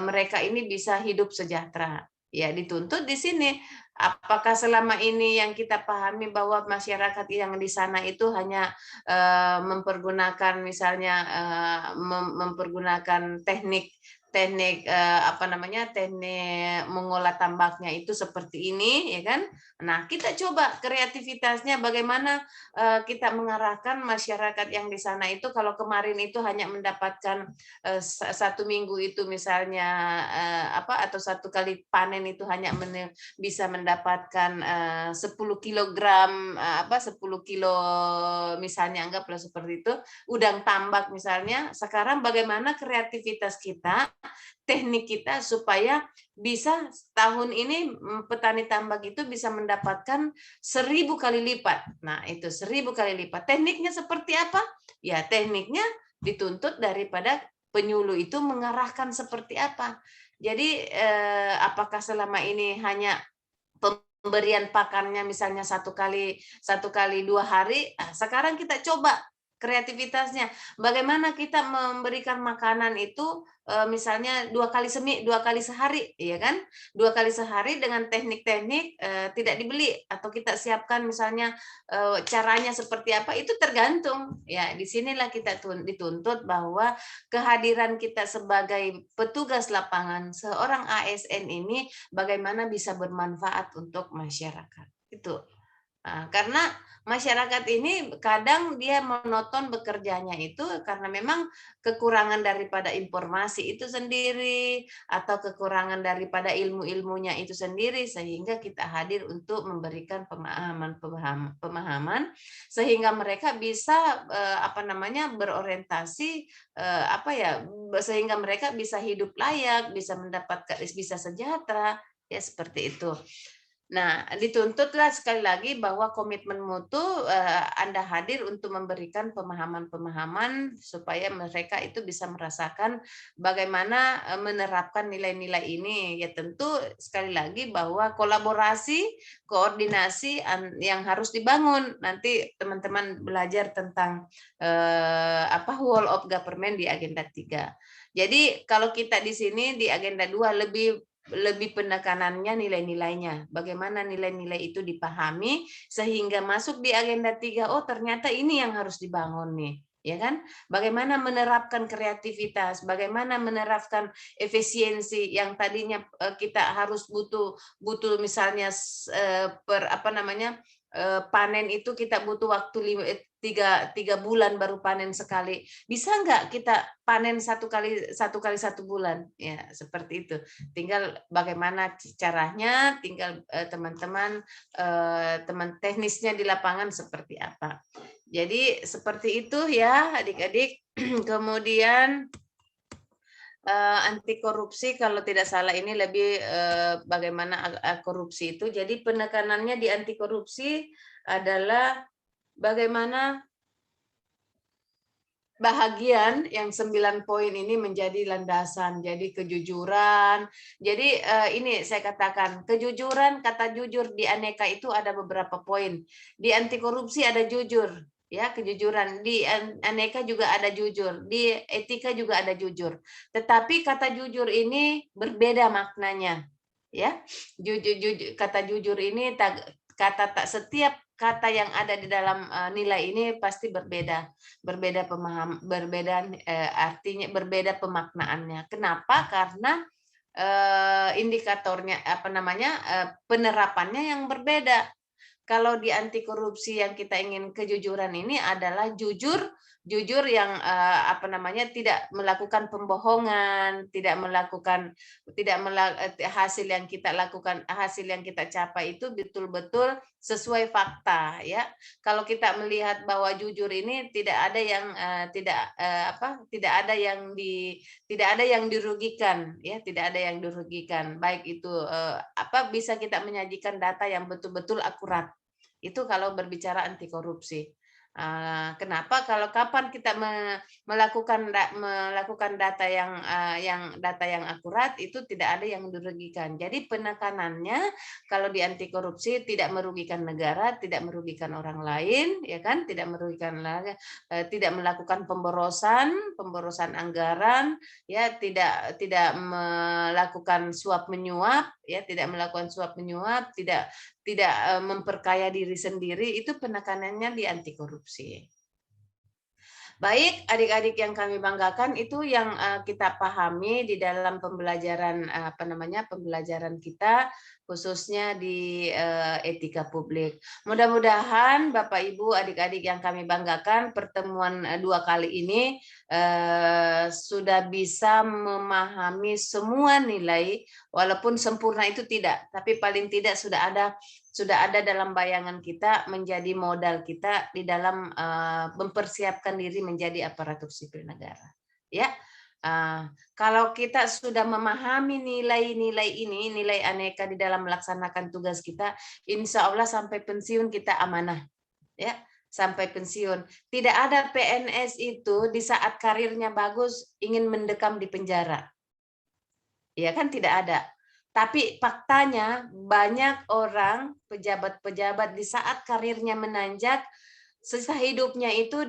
mereka ini bisa hidup sejahtera. Ya, dituntut di sini. Apakah selama ini yang kita pahami bahwa masyarakat yang di sana itu hanya mempergunakan misalnya mempergunakan teknik mengolah tambaknya itu seperti ini, ya kan? Nah, kita coba kreativitasnya bagaimana kita mengarahkan masyarakat yang di sana itu. Kalau kemarin itu hanya mendapatkan 1 minggu itu misalnya atau 1 kali panen itu hanya bisa mendapatkan 10 kilogram 10 kilo misalnya, anggaplah seperti itu, udang tambak misalnya. Sekarang bagaimana kreativitas kita, teknik kita supaya bisa tahun ini petani tambak itu bisa mendapatkan 1000 kali lipat. Nah, itu 1000 kali lipat. Tekniknya seperti apa? Ya, tekniknya dituntut daripada penyuluh itu mengarahkan seperti apa. Jadi apakah selama ini hanya pemberian pakannya misalnya 1 kali 2 hari? Sekarang kita coba kreativitasnya. Bagaimana kita memberikan makanan itu misalnya 2 kali sehari, ya kan? 2 kali sehari dengan teknik-teknik tidak dibeli, atau kita siapkan misalnya caranya seperti apa, itu tergantung. Ya, disinilah kita dituntut bahwa kehadiran kita sebagai petugas lapangan, seorang ASN ini bagaimana bisa bermanfaat untuk masyarakat. Itu. Karena masyarakat ini kadang dia monoton bekerjanya itu karena memang kekurangan daripada informasi itu sendiri atau kekurangan daripada ilmu-ilmunya itu sendiri, sehingga kita hadir untuk memberikan pemahaman sehingga mereka bisa berorientasi sehingga mereka bisa hidup layak, bisa mendapatkan, bisa sejahtera, ya seperti itu. Nah, dituntutlah sekali lagi bahwa komitmen mutu Anda hadir untuk memberikan pemahaman-pemahaman supaya mereka itu bisa merasakan bagaimana menerapkan nilai-nilai ini. Ya tentu sekali lagi bahwa kolaborasi, koordinasi yang harus dibangun. Nanti teman-teman belajar tentang whole of government di agenda 3. Jadi kalau kita di sini di agenda 2 lebih penekanannya nilai-nilainya. Bagaimana nilai-nilai itu dipahami sehingga masuk di agenda 3, oh ternyata ini yang harus dibangun nih. Ya kan? Bagaimana menerapkan kreativitas, bagaimana menerapkan efisiensi yang tadinya kita harus butuh misalnya panen itu kita butuh waktu 3 bulan baru panen sekali. Bisa nggak kita panen satu kali 1 bulan? Ya seperti itu. Tinggal bagaimana caranya, tinggal teman-teman teman teknisnya di lapangan seperti apa. Jadi seperti itu ya adik-adik. Kemudian anti korupsi kalau tidak salah ini lebih bagaimana korupsi itu. Jadi penekanannya di anti korupsi adalah bagaimana bahagian yang 9 poin ini menjadi landasan. Jadi kejujuran. Jadi ini saya katakan kejujuran, kata jujur di aneka itu ada beberapa poin. Di anti korupsi ada jujur. Ya, kejujuran di aneka juga ada jujur, di etika juga ada jujur. Tetapi kata jujur ini berbeda maknanya. Ya, kata jujur ini setiap kata yang ada di dalam nilai ini pasti berbeda artinya, berbeda pemaknaannya. Kenapa? Karena indikatornya penerapannya yang berbeda. Kalau di anti korupsi yang kita ingin kejujuran ini adalah jujur yang tidak melakukan pembohongan, tidak melakukan hasil yang kita lakukan, hasil yang kita capai itu betul-betul sesuai fakta, ya. Kalau kita melihat bahwa jujur ini tidak ada yang dirugikan, ya, tidak ada yang dirugikan. Baik itu bisa kita menyajikan data yang betul-betul akurat. Itu kalau berbicara anti korupsi. Kenapa? Kalau kapan kita melakukan data yang akurat itu tidak ada yang dirugikan. Jadi penekanannya kalau di anti korupsi tidak merugikan negara, tidak merugikan orang lain, ya kan? Tidak melakukan pemborosan anggaran, ya, tidak melakukan suap menyuap, ya, tidak melakukan suap menyuap, tidak memperkaya diri sendiri, itu penekanannya di anti korupsi. Baik, adik-adik yang kami banggakan, itu yang kita pahami di dalam pembelajaran pembelajaran kita khususnya di etika publik. Mudah-mudahan Bapak Ibu, adik-adik yang kami banggakan, pertemuan 2 kali ini sudah bisa memahami semua nilai, walaupun sempurna itu tidak, tapi paling tidak sudah ada dalam bayangan kita, menjadi modal kita di dalam mempersiapkan diri menjadi aparatur sipil negara. Ya, kalau kita sudah memahami nilai-nilai ini, nilai aneka di dalam melaksanakan tugas kita, insya Allah sampai pensiun kita amanah. Ya, sampai pensiun. Tidak ada PNS itu di saat karirnya bagus ingin mendekam di penjara. Ya kan, tidak ada. Tapi faktanya banyak orang pejabat-pejabat di saat karirnya menanjak, sisa hidupnya itu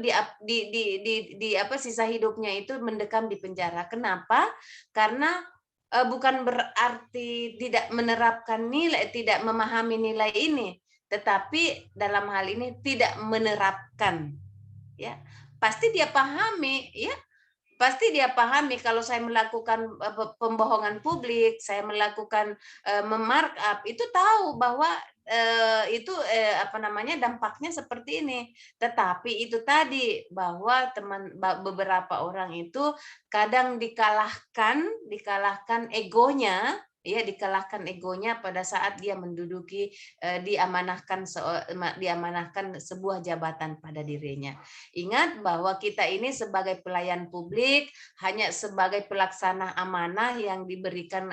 sisa hidupnya itu mendekam di penjara. Kenapa? Karena bukan berarti tidak menerapkan nilai, tidak memahami nilai ini, tetapi dalam hal ini tidak menerapkan. Ya, pasti dia pahami, ya. pasti dia pahami kalau saya melakukan pembohongan publik, saya melakukan memarkup, itu tahu bahwa itu apa namanya dampaknya seperti ini. Tetapi itu tadi bahwa beberapa orang itu kadang dikalahkan egonya, ya, dikalahkan egonya pada saat dia menduduki diamanahkan sebuah jabatan pada dirinya. Ingat bahwa kita ini sebagai pelayan publik hanya sebagai pelaksana amanah yang diberikan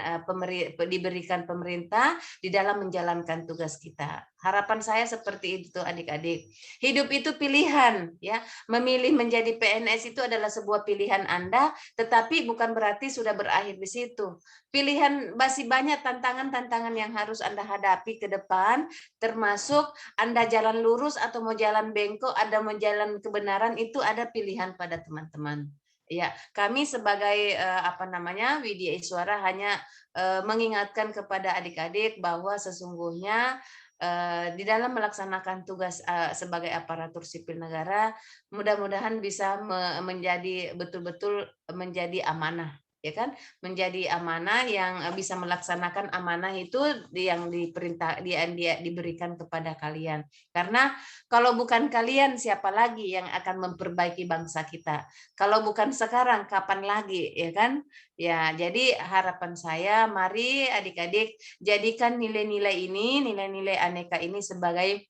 pemerintah di dalam menjalankan tugas kita. Harapan saya seperti itu, adik-adik. Hidup itu pilihan, ya. Memilih menjadi PNS itu adalah sebuah pilihan Anda, tetapi bukan berarti sudah berakhir di situ. Pilihan masih banyak tantangan-tantangan yang harus Anda hadapi ke depan, termasuk Anda jalan lurus atau mau jalan bengkok, Anda mau jalan kebenaran, itu ada pilihan pada teman-teman. Ya, kami sebagai Widya Iswara hanya mengingatkan kepada adik-adik bahwa sesungguhnya di dalam melaksanakan tugas sebagai aparatur sipil negara, mudah-mudahan bisa menjadi betul-betul menjadi amanah, ya kan? Menjadi amanah yang bisa melaksanakan amanah itu yang diberikan kepada kalian. Karena kalau bukan kalian, siapa lagi yang akan memperbaiki bangsa kita? Kalau bukan sekarang, kapan lagi, ya kan? Ya, jadi harapan saya, mari adik-adik jadikan nilai-nilai ini, nilai-nilai aneka ini sebagai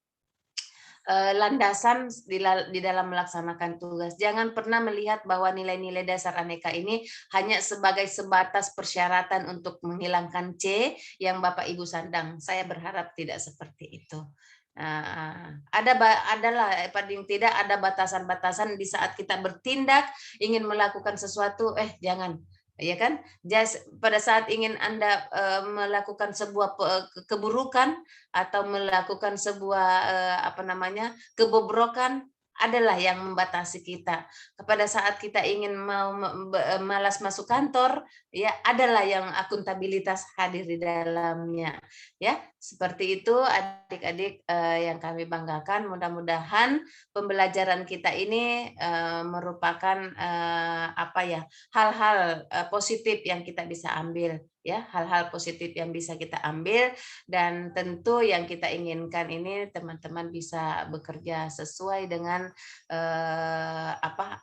landasan di dalam melaksanakan tugas. Jangan pernah melihat bahwa nilai-nilai dasar aneka ini hanya sebagai sebatas persyaratan untuk menghilangkan C yang Bapak Ibu sandang. Saya berharap tidak seperti itu. Adalah paling tidak ada batasan-batasan di saat kita bertindak ingin melakukan sesuatu, jangan, ya kan? Pada saat ingin Anda melakukan sebuah keburukan atau melakukan sebuah kebobrokan, adalah yang membatasi kita. Pada saat kita ingin mau malas masuk kantor, ya adalah yang akuntabilitas hadir di dalamnya. Ya, seperti itu adik-adik yang kami banggakan. Mudah-mudahan pembelajaran kita ini merupakan hal-hal positif yang kita bisa ambil, ya, hal-hal positif yang bisa kita ambil, dan tentu yang kita inginkan ini teman-teman bisa bekerja sesuai dengan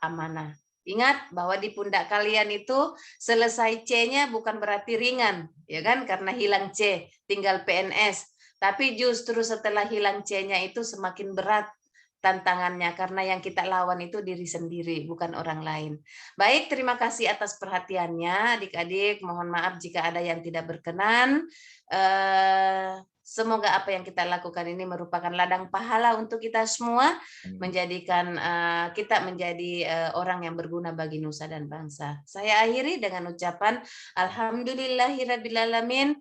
amanah. Ingat bahwa di pundak kalian itu selesai C-nya bukan berarti ringan, ya kan? Karena hilang C, tinggal PNS. Tapi justru setelah hilang C-nya itu semakin berat tantangannya, karena yang kita lawan itu diri sendiri, bukan orang lain. Baik, terima kasih atas perhatiannya adik-adik. Mohon maaf jika ada yang tidak berkenan. Semoga apa yang kita lakukan ini merupakan ladang pahala untuk kita semua, menjadikan kita menjadi orang yang berguna bagi nusa dan bangsa. Saya akhiri dengan ucapan alhamdulillahirabbilalamin.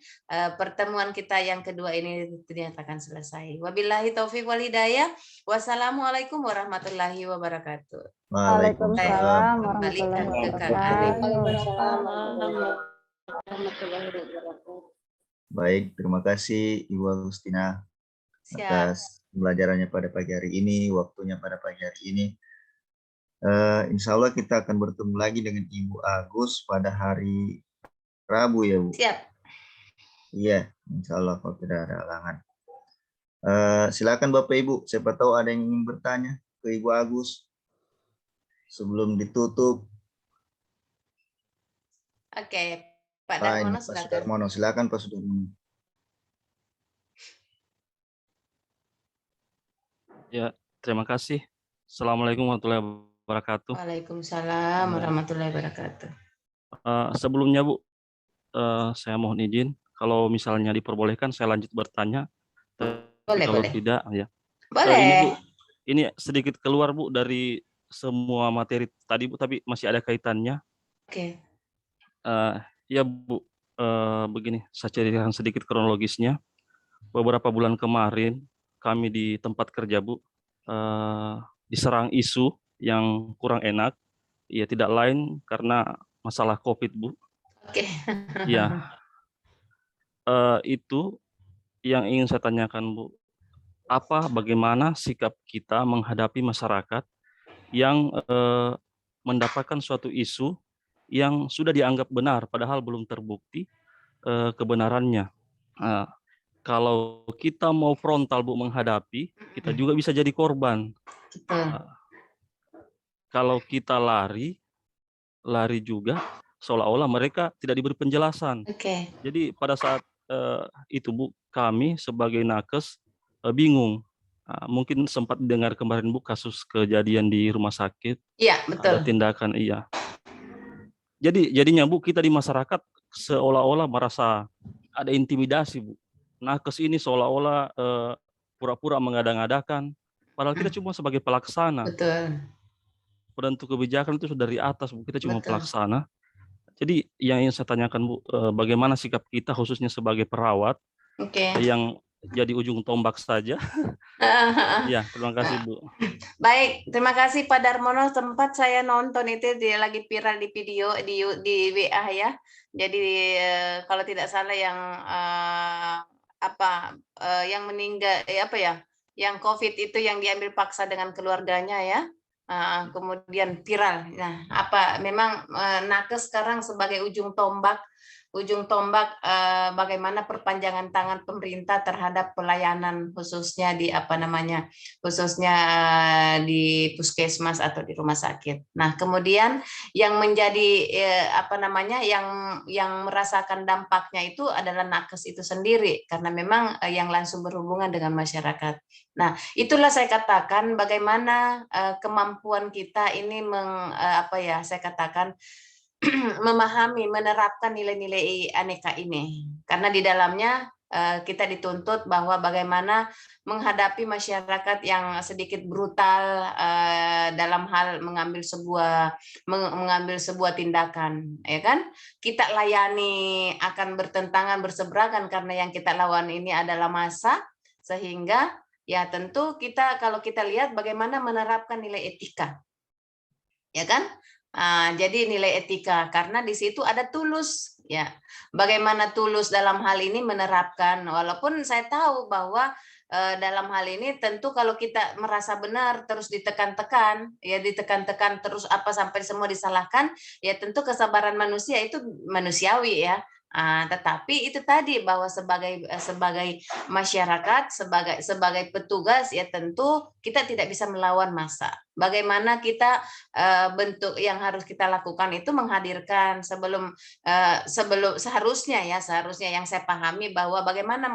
Pertemuan kita yang kedua ini dinyatakan selesai. Wabillahi taufiq wal hidayah. Wassalamualaikum warahmatullahi wabarakatuh. Waalaikumsalam Kembalikan warahmatullahi ke Kang Arif. wabarakatuh. Baik, terima kasih Ibu Agustina atas pembelajarannya pada pagi hari ini, waktunya pada pagi hari ini. Insya Allah kita akan bertemu lagi dengan Ibu Agus pada hari Rabu ya Bu? Siap. Iya, insya Allah kalau tidak ada halangan. Silakan Bapak Ibu, siapa tahu ada yang ingin bertanya ke Ibu Agus sebelum ditutup. Oke, Pak Darmono silakan. Pak Darmono, silakan Pak Sudarmono. Ya, terima kasih. Assalamualaikum warahmatullahi wabarakatuh. Waalaikumsalam warahmatullahi wabarakatuh. Sebelumnya Bu, saya mohon izin kalau misalnya diperbolehkan saya lanjut bertanya. Kalau tidak ya. Boleh. Ini sedikit keluar Bu dari semua materi tadi Bu, tapi masih ada kaitannya. Oke. Ya Bu, begini, saya ceritakan sedikit kronologisnya. Beberapa bulan kemarin kami di tempat kerja Bu diserang isu yang kurang enak. Ya tidak lain karena masalah COVID Bu. Oke. Ya, itu yang ingin saya tanyakan Bu. Bagaimana sikap kita menghadapi masyarakat yang mendapatkan suatu isu yang sudah dianggap benar padahal belum terbukti kebenarannya. Kalau kita mau frontal Bu menghadapi, kita juga bisa jadi korban. Kalau kita lari juga seolah-olah mereka tidak diberi penjelasan. Jadi pada saat itu Bu, kami sebagai nakes bingung. Mungkin sempat dengar kemarin Bu kasus kejadian di rumah sakit. Iya, betul. Ada tindakan, iya. Jadinya Bu, kita di masyarakat seolah-olah merasa ada intimidasi Bu. Nakes ini seolah-olah pura-pura mengada-ngadakan, padahal kita cuma sebagai pelaksana. Betul. Penentu kebijakan itu sudah dari atas Bu, kita cuma pelaksana. Jadi yang ingin saya tanyakan Bu, bagaimana sikap kita khususnya sebagai perawat yang jadi ujung tombak saja. Ya, terima kasih Bu. Baik, terima kasih Pak Darmono. Tempat saya nonton itu dia lagi viral di video di WA ya. Jadi kalau tidak salah yang yang meninggal yang COVID itu yang diambil paksa dengan keluarganya ya. Kemudian viral. Nah, memang nakes sekarang sebagai ujung tombak bagaimana perpanjangan tangan pemerintah terhadap pelayanan khususnya di di puskesmas atau di rumah sakit. Nah, kemudian yang menjadi yang merasakan dampaknya itu adalah nakes itu sendiri karena memang yang langsung berhubungan dengan masyarakat. Nah, itulah saya katakan bagaimana kemampuan kita ini saya katakan memahami, menerapkan nilai-nilai aneka ini. Karena di dalamnya kita dituntut bahwa bagaimana menghadapi masyarakat yang sedikit brutal dalam hal mengambil sebuah tindakan, ya kan? Kita layani akan bertentangan, berseberangan karena yang kita lawan ini adalah massa, sehingga ya tentu kalau kita lihat bagaimana menerapkan nilai etika, ya kan? Jadi nilai etika karena di situ ada tulus ya. Bagaimana tulus dalam hal ini menerapkan, walaupun saya tahu bahwa dalam hal ini tentu kalau kita merasa benar terus ditekan-tekan terus sampai semua disalahkan ya tentu kesabaran manusia itu manusiawi ya. Tetapi itu tadi bahwa sebagai masyarakat, sebagai petugas ya tentu kita tidak bisa melawan massa. Bagaimana kita bentuk yang harus kita lakukan itu menghadirkan sebelum seharusnya yang saya pahami bahwa bagaimana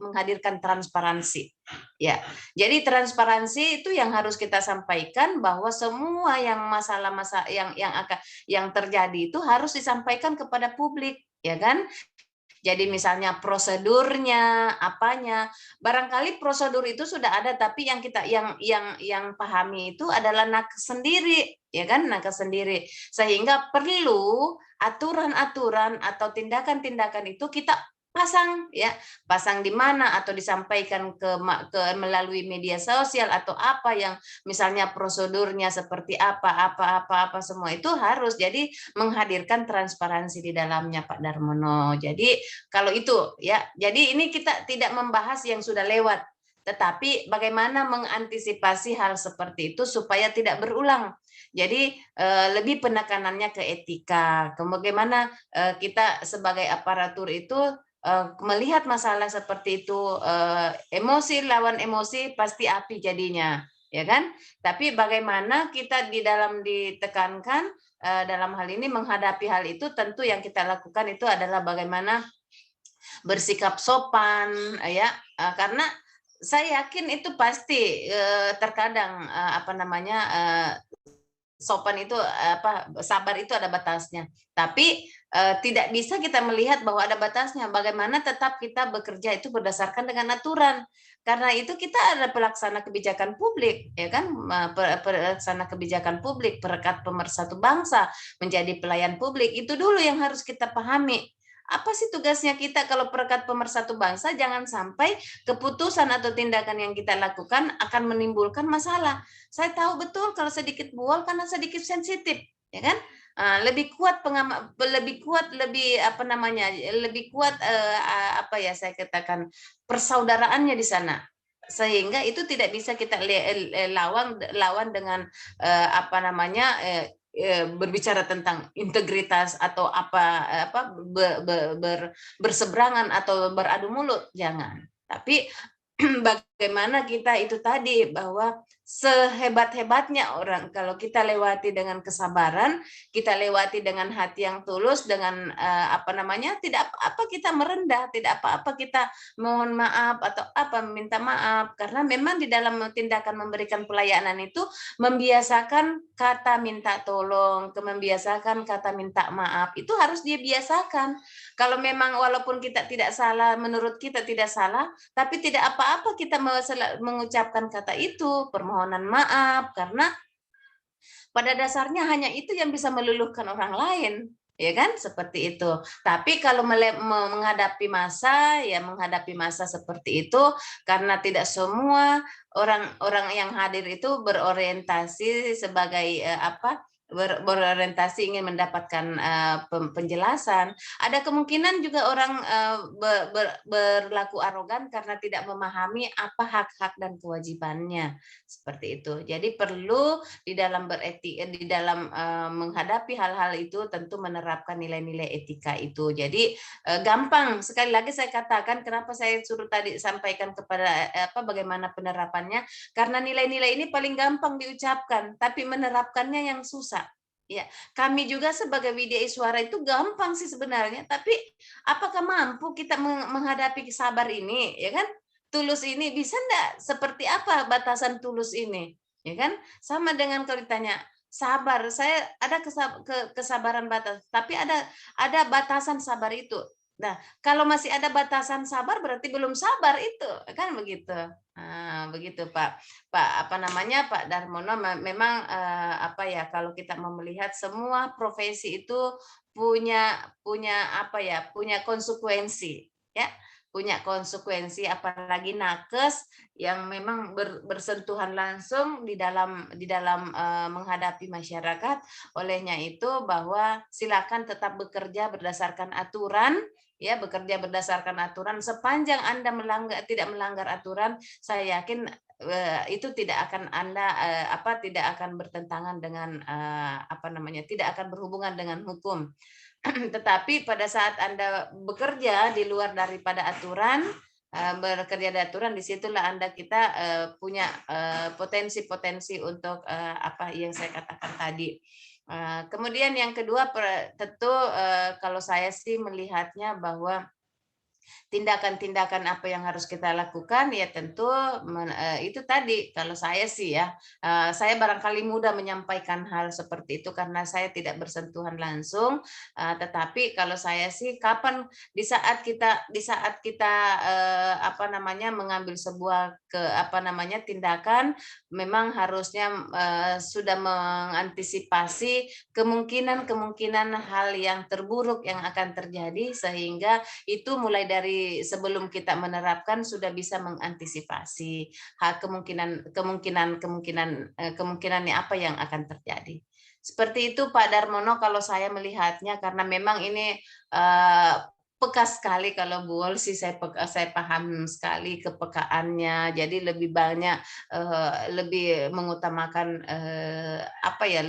menghadirkan transparansi. Ya, jadi transparansi itu yang harus kita sampaikan bahwa semua yang masalah-masalah yang terjadi itu harus disampaikan kepada publik. Ya kan? Jadi misalnya prosedurnya, barangkali prosedur itu sudah ada, tapi yang kita yang pahami itu adalah nakes sendiri, ya kan, nakes sendiri, sehingga perlu aturan-aturan atau tindakan-tindakan itu kita pasang di mana atau disampaikan melalui media sosial atau apa yang misalnya prosedurnya seperti apa semua itu harus jadi menghadirkan transparansi di dalamnya Pak Darmono. Jadi kalau itu ya, jadi ini kita tidak membahas yang sudah lewat, tetapi bagaimana mengantisipasi hal seperti itu supaya tidak berulang. Jadi lebih penekanannya ke etika, bagaimana kita sebagai aparatur itu melihat masalah seperti itu, emosi lawan emosi pasti api jadinya, ya kan? Tapi bagaimana kita ditekankan dalam hal ini menghadapi hal itu, tentu yang kita lakukan itu adalah bagaimana bersikap sopan, ya, karena saya yakin itu pasti terkadang sopan itu sabar itu ada batasnya, tapi tidak bisa kita melihat bahwa ada batasnya. Bagaimana tetap kita bekerja itu berdasarkan dengan aturan, karena itu kita ada pelaksana kebijakan publik, ya kan, pelaksana kebijakan publik, perekat pemersatu bangsa, menjadi pelayan publik, itu dulu yang harus kita pahami. Apa sih tugasnya kita kalau perekat pemersatu bangsa? Jangan sampai keputusan atau tindakan yang kita lakukan akan menimbulkan masalah. Saya tahu betul kalau sedikit bual karena sedikit sensitif, ya kan? Lebih kuat saya katakan persaudaraannya di sana, sehingga itu tidak bisa kita lawan dengan berbicara tentang integritas atau berseberangan atau beradu mulut, jangan. Tapi bagaimana kita itu tadi, bahwa sehebat-hebatnya orang, kalau kita lewati dengan kesabaran, kita lewati dengan hati yang tulus, dengan tidak apa-apa kita merendah, tidak apa-apa kita mohon maaf atau minta maaf, karena memang di dalam tindakan memberikan pelayanan itu membiasakan kata minta tolong, membiasakan kata minta maaf, itu harus dia biasakan. Kalau memang walaupun kita tidak salah, menurut kita tidak salah, tapi tidak apa-apa kita mengucapkan kata itu, permohonan maaf, karena pada dasarnya hanya itu yang bisa meluluhkan orang lain, ya kan, seperti itu. Tapi kalau menghadapi masa seperti itu, karena tidak semua orang-orang yang hadir itu berorientasi sebagai berorientasi ingin mendapatkan penjelasan. Ada kemungkinan juga orang berlaku arogan karena tidak memahami apa hak-hak dan kewajibannya, seperti itu. Jadi perlu di dalam menghadapi hal-hal itu tentu menerapkan nilai-nilai etika itu. Jadi gampang, sekali lagi saya katakan kenapa saya suruh tadi sampaikan kepada bagaimana penerapannya, karena nilai-nilai ini paling gampang diucapkan, tapi menerapkannya yang susah. Ya, kami juga sebagai Widya Iswara itu gampang sih sebenarnya, tapi apakah mampu kita menghadapi sabar ini, ya kan? Tulus ini bisa enggak? Seperti apa batasan tulus ini? Ya kan? Sama dengan kalau ditanya sabar, saya ada kesabaran batas, tapi ada batasan sabar itu. Nah, kalau masih ada batasan sabar berarti belum sabar itu, kan begitu. Nah, begitu Pak Darmono, memang kalau kita mau melihat semua profesi itu punya konsekuensi, ya. Punya konsekuensi, apalagi nakes yang memang bersentuhan langsung di dalam menghadapi masyarakat. Olehnya itu bahwa silakan tetap bekerja berdasarkan aturan, ya, bekerja berdasarkan aturan. Sepanjang Anda tidak melanggar aturan, saya yakin itu tidak akan tidak akan bertentangan dengan tidak akan berhubungan dengan hukum. Tetapi pada saat Anda bekerja di luar daripada aturan, bekerja di aturan, disitulah kita punya potensi-potensi untuk yang saya katakan tadi. Kemudian yang kedua, tentu kalau saya sih melihatnya bahwa tindakan-tindakan apa yang harus kita lakukan, ya tentu itu tadi, kalau saya sih ya, saya barangkali mudah menyampaikan hal seperti itu karena saya tidak bersentuhan langsung, tetapi kalau saya sih kapan di saat kita mengambil sebuah tindakan, memang harusnya sudah mengantisipasi kemungkinan hal yang terburuk yang akan terjadi, sehingga itu mulai dari sebelum kita menerapkan sudah bisa mengantisipasi kemungkinannya apa yang akan terjadi. Seperti itu Pak Darmono kalau saya melihatnya, karena memang ini peka sekali. Kalau Bu Wol sih saya paham sekali kepekaannya, jadi lebih banyak lebih mengutamakan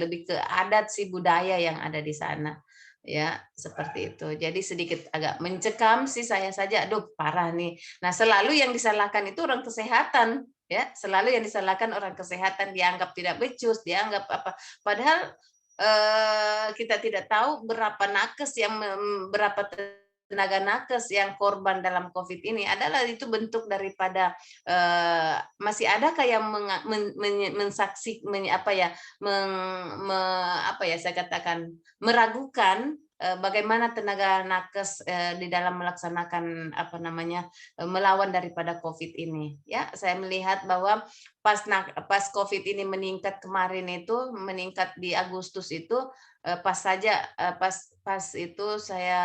lebih ke adat sih, budaya yang ada di sana. Ya, seperti itu. Jadi sedikit agak mencekam sih saya saja, aduh parah nih. Nah, selalu yang disalahkan itu orang kesehatan, ya, selalu yang disalahkan orang kesehatan, dianggap tidak becus, dianggap apa. Padahal kita tidak tahu berapa tenaga nakes yang korban dalam COVID ini, adalah itu bentuk daripada masih adakah yang saya katakan meragukan bagaimana tenaga nakes di dalam melaksanakan melawan daripada COVID ini. Ya, saya melihat bahwa pas COVID ini meningkat kemarin itu, meningkat di Agustus itu, pas itu saya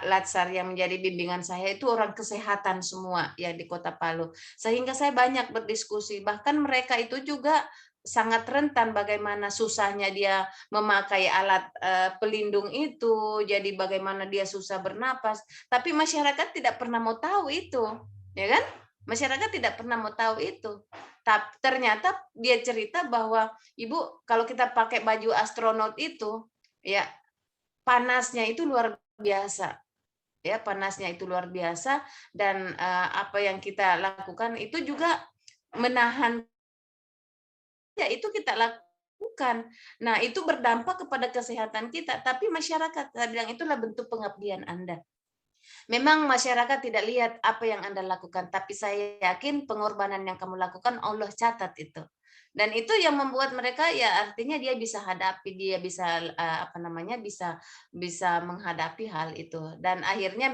Latsar yang menjadi bimbingan saya itu orang kesehatan semua yang di Kota Palu, sehingga saya banyak berdiskusi, bahkan mereka itu juga sangat rentan bagaimana susahnya dia memakai alat pelindung itu, jadi bagaimana dia susah bernapas, tapi masyarakat tidak pernah mau tahu itu, ya kan? Masyarakat tidak pernah mau tahu itu. ternyata dia cerita bahwa Ibu kalau kita pakai baju astronot itu ya panasnya itu luar biasa. Ya, panasnya itu luar biasa dan apa yang kita lakukan itu juga menahan, ya itu kita lakukan. Nah, itu berdampak kepada kesehatan kita, tapi masyarakat, saya bilang itulah bentuk pengabdian Anda. Memang masyarakat tidak lihat apa yang Anda lakukan, tapi saya yakin pengorbanan yang kamu lakukan Allah catat itu. Dan itu yang membuat mereka ya artinya dia bisa hadapi, dia bisa bisa menghadapi hal itu. Dan akhirnya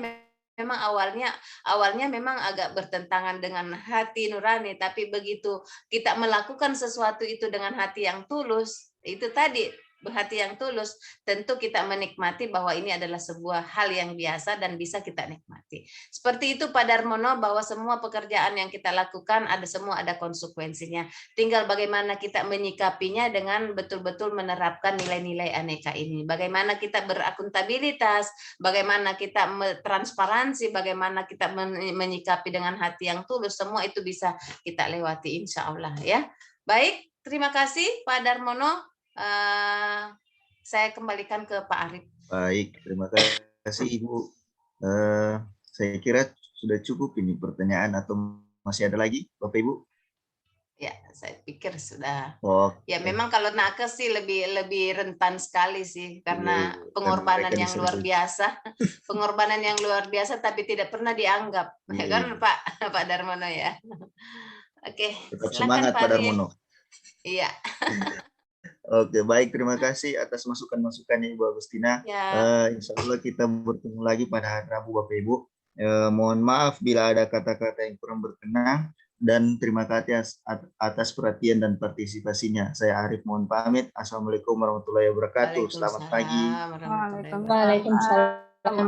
memang awalnya memang agak bertentangan dengan hati nurani, tapi begitu kita melakukan sesuatu itu dengan hati yang tulus, itu tadi hati yang tulus, tentu kita menikmati bahwa ini adalah sebuah hal yang biasa dan bisa kita nikmati. Seperti itu Pak Darmono, bahwa semua pekerjaan yang kita lakukan semua ada konsekuensinya. Tinggal bagaimana kita menyikapinya dengan betul-betul menerapkan nilai-nilai aneka ini. Bagaimana kita berakuntabilitas, bagaimana kita transparansi, bagaimana kita menyikapi dengan hati yang tulus, semua itu bisa kita lewati insya Allah ya. Baik, terima kasih Pak Darmono. Saya kembalikan ke Pak Arif. Baik, terima kasih Ibu. Saya kira sudah cukup ini pertanyaan atau masih ada lagi Bapak Ibu? Ya, saya pikir sudah. Ya memang kalau nakes sih lebih rentan sekali sih karena pengorbanan yang luar biasa, pengorbanan yang luar biasa tapi tidak pernah dianggap, ya kan Pak Darmono ya. Oke, tetap semangat Pak Darmono. Iya. Oke, baik, terima kasih atas masukan-masukannya Ibu Agustina. Ya. Insya Allah kita bertemu lagi pada hari Rabu Bapak Ibu. Mohon maaf bila ada kata-kata yang kurang berkenan dan terima kasih atas perhatian dan partisipasinya. Saya Arif mohon pamit. Assalamualaikum warahmatullahi wabarakatuh. Selamat pagi. Waalaikumsalam.